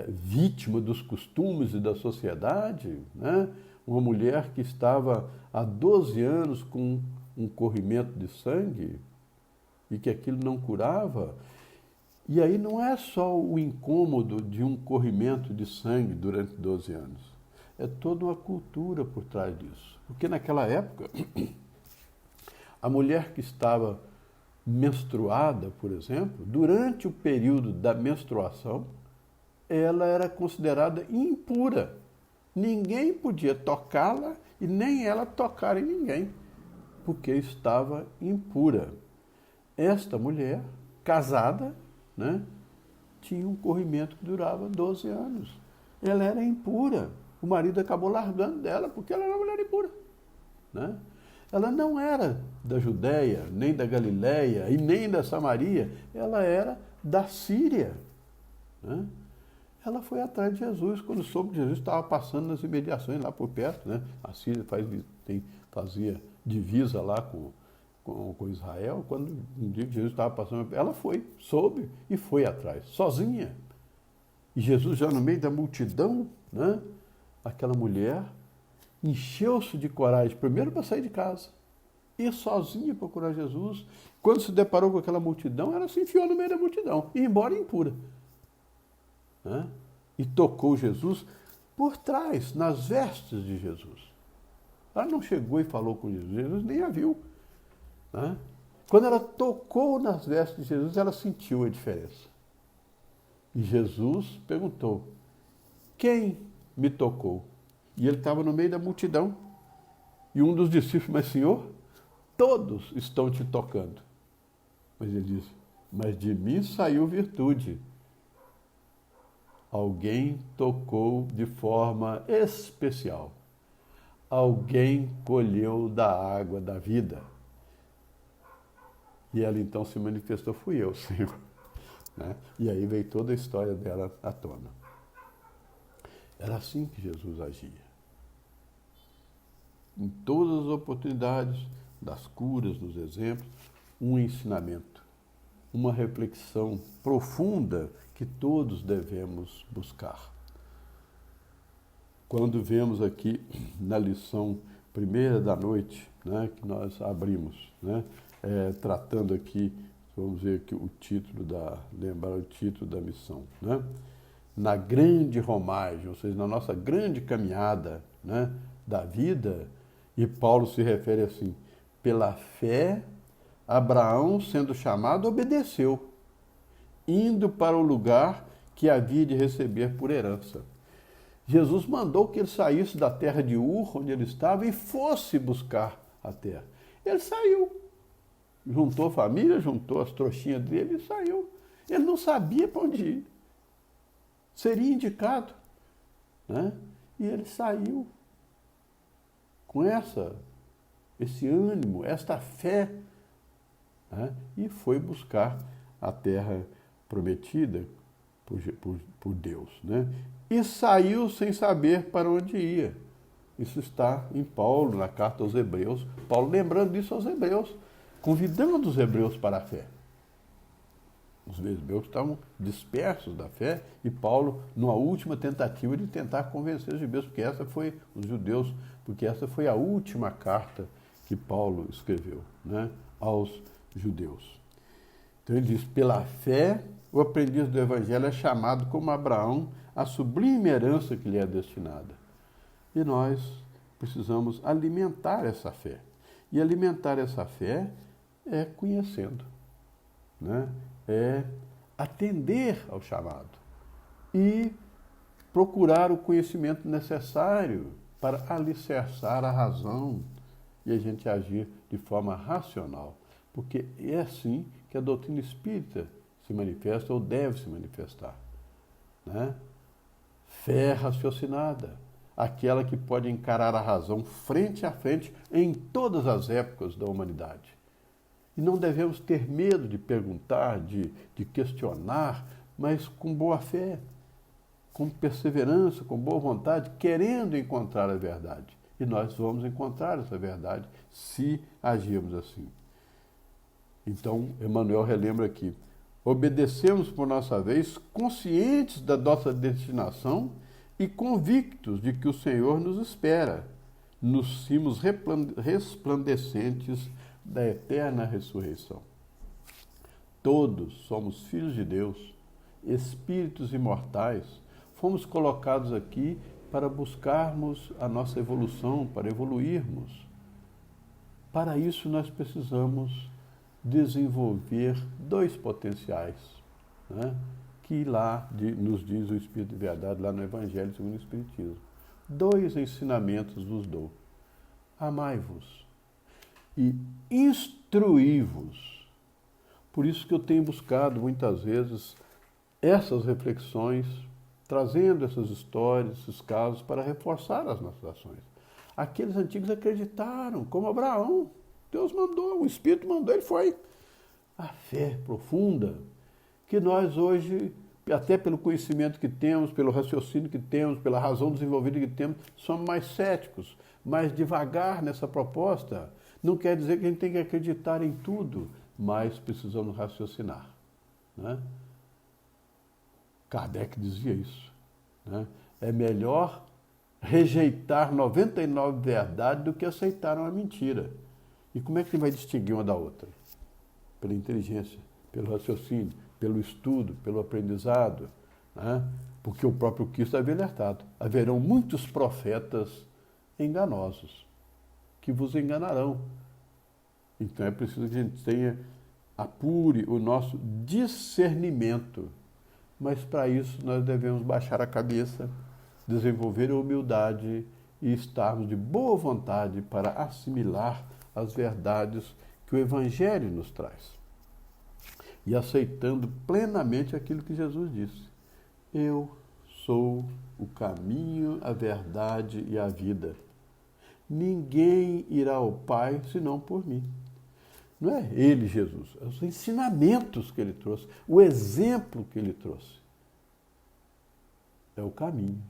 vítima dos costumes e da sociedade, né? Uma mulher que estava há 12 anos com um corrimento de sangue e que aquilo não curava. E aí não é só o incômodo de um corrimento de sangue durante 12 anos. É toda uma cultura por trás disso. Porque naquela época, a mulher que estava menstruada, por exemplo, durante o período da menstruação, ela era considerada impura. Ninguém podia tocá-la e nem ela tocar em ninguém, porque estava impura. Esta mulher, casada, né, tinha um corrimento que durava 12 anos. Ela era impura. O marido acabou largando dela porque ela era uma mulher impura. Né? Ela não era da Judéia, nem da Galiléia e nem da Samaria. Ela era da Síria. Né? Ela foi atrás de Jesus quando soube que Jesus estava passando nas imediações lá por perto. Né? A Síria fazia divisa lá com Israel. Quando um dia que Jesus estava passando, ela soube e foi atrás, sozinha. E Jesus já no meio da multidão, né? Aquela mulher encheu-se de coragem, primeiro para sair de casa, e sozinha procurar Jesus. Quando se deparou com aquela multidão, ela se enfiou no meio da multidão, e embora impura. Né? E tocou Jesus por trás, nas vestes de Jesus. Ela não chegou e falou com Jesus, Jesus nem a viu. Né? Quando ela tocou nas vestes de Jesus, ela sentiu a diferença. E Jesus perguntou, quem me tocou? E ele estava no meio da multidão. E um dos discípulos, mas Senhor, todos estão te tocando. Mas ele disse, mas de mim saiu virtude. Alguém tocou de forma especial. Alguém colheu da água da vida. E ela então se manifestou, fui eu, Senhor. Né? E aí veio toda a história dela à tona. Era assim que Jesus agia. Em todas as oportunidades, das curas, dos exemplos, um ensinamento, uma reflexão profunda que todos devemos buscar. Quando vemos aqui na lição primeira da noite, né, que nós abrimos, né, tratando aqui, vamos ver aqui o título lembrar o título da missão, né? Na grande romagem, ou seja, na nossa grande caminhada, né, da vida, e Paulo se refere assim, pela fé, Abraão, sendo chamado, obedeceu, indo para o lugar que havia de receber por herança. Jesus mandou que ele saísse da terra de Ur, onde ele estava, e fosse buscar a terra. Ele saiu, juntou a família, juntou as trouxinhas dele e saiu. Ele não sabia para onde ir. Seria indicado. Né? E ele saiu com esse ânimo, esta fé, né? E foi buscar a terra prometida por Deus. Né? E saiu sem saber para onde ia. Isso está em Paulo, na carta aos Hebreus. Paulo lembrando isso aos Hebreus, convidando os Hebreus para a fé. Os hebreus estavam dispersos da fé e Paulo, numa última tentativa de tentar convencer os judeus, porque essa foi a última carta que Paulo escreveu, né, aos judeus. Então ele diz, pela fé, o aprendiz do Evangelho é chamado como Abraão à sublime herança que lhe é destinada. E nós precisamos alimentar essa fé. E alimentar essa fé é conhecendo, né? É atender ao chamado e procurar o conhecimento necessário para alicerçar a razão e a gente agir de forma racional. Porque é assim que a doutrina espírita se manifesta ou deve se manifestar. Né? Fé raciocinada, aquela que pode encarar a razão frente a frente em todas as épocas da humanidade. E não devemos ter medo de perguntar, de questionar, mas com boa fé, com perseverança, com boa vontade, querendo encontrar a verdade. E nós vamos encontrar essa verdade se agirmos assim. Então, Emmanuel relembra aqui, obedecemos por nossa vez, conscientes da nossa destinação e convictos de que o Senhor nos espera, nos cimos resplandecentes da eterna ressurreição. Todos somos filhos de Deus, espíritos imortais, fomos colocados aqui para buscarmos a nossa evolução, para evoluirmos. Para isso nós precisamos desenvolver dois potenciais, né, que lá nos diz o Espírito de verdade, lá no Evangelho segundo o Espiritismo. 2 ensinamentos vos dou. Amai-vos e instruí-vos. Por isso que eu tenho buscado muitas vezes essas reflexões, trazendo essas histórias, esses casos, para reforçar as nossas ações. Aqueles antigos acreditaram, como Abraão. Deus mandou, o Espírito mandou, ele foi. A fé profunda, que nós hoje, até pelo conhecimento que temos, pelo raciocínio que temos, pela razão desenvolvida que temos, somos mais céticos, mais devagar nessa proposta. Não quer dizer que a gente tem que acreditar em tudo, mas precisamos raciocinar, né? Kardec dizia isso, né? É melhor rejeitar 99 verdades do que aceitar uma mentira. E como é que ele vai distinguir uma da outra? Pela inteligência, pelo raciocínio, pelo estudo, pelo aprendizado, né? Porque o próprio Cristo havia alertado. Haverão muitos profetas enganosos, que vos enganarão. Então é preciso que a gente apure o nosso discernimento. Mas para isso nós devemos baixar a cabeça, desenvolver a humildade e estarmos de boa vontade para assimilar as verdades que o Evangelho nos traz. E aceitando plenamente aquilo que Jesus disse. Eu sou o caminho, a verdade e a vida. Ninguém irá ao Pai senão por mim. Não é ele, Jesus, é os ensinamentos que ele trouxe, o exemplo que ele trouxe. É o caminho,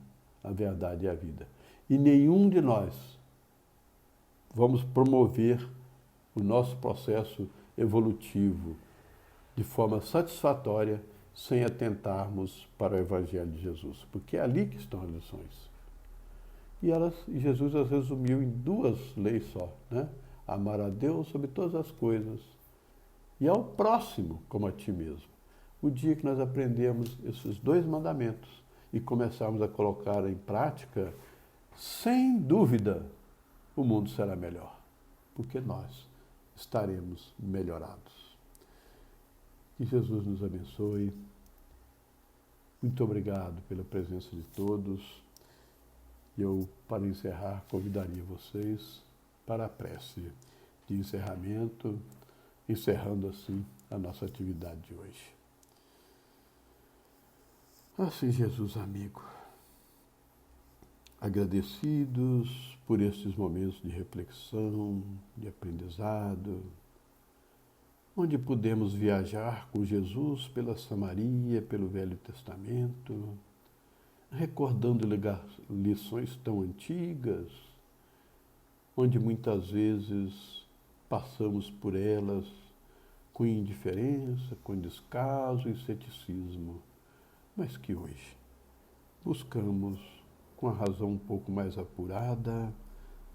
a verdade e a vida. E nenhum de nós vamos promover o nosso processo evolutivo de forma satisfatória sem atentarmos para o Evangelho de Jesus, porque é ali que estão as lições. E Jesus as resumiu em 2 leis só, né? Amar a Deus sobre todas as coisas e ao próximo como a ti mesmo. O dia que nós aprendemos esses 2 mandamentos e começarmos a colocar em prática, sem dúvida, o mundo será melhor, porque nós estaremos melhorados. Que Jesus nos abençoe. Muito obrigado pela presença de todos. Eu, para encerrar, convidaria vocês para a prece de encerramento, encerrando assim a nossa atividade de hoje. Assim, Jesus amigo, agradecidos por estes momentos de reflexão, de aprendizado, onde pudemos viajar com Jesus pela Samaria, pelo Velho Testamento, recordando lições tão antigas, onde muitas vezes passamos por elas com indiferença, com descaso e ceticismo, mas que hoje buscamos, com a razão um pouco mais apurada,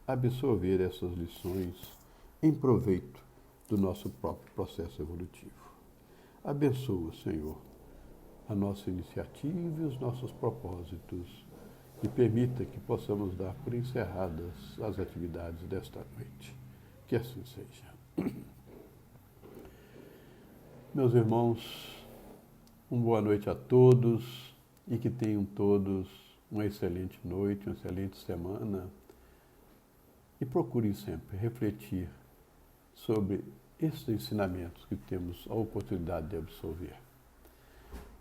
absorver essas lições em proveito do nosso próprio processo evolutivo. Abençoa, Senhor, a nossa iniciativa e os nossos propósitos, e permita que possamos dar por encerradas as atividades desta noite. Que assim seja. Meus irmãos, uma boa noite a todos e que tenham todos uma excelente noite, uma excelente semana, e procurem sempre refletir sobre esses ensinamentos que temos a oportunidade de absorver.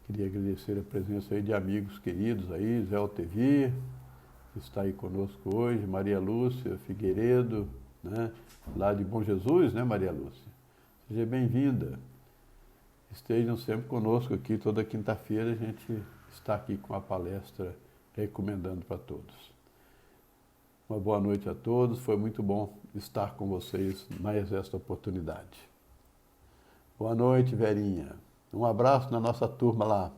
Queria agradecer a presença aí de amigos queridos aí, Zé Altevir, que está aí conosco hoje, Maria Lúcia Figueiredo, né, lá de Bom Jesus, né, Maria Lúcia? Seja bem-vinda. Estejam sempre conosco aqui, toda quinta-feira a gente está aqui com a palestra recomendando para todos. Uma boa noite a todos, foi muito bom estar com vocês mais esta oportunidade. Boa noite, Verinha. Um abraço na nossa turma lá.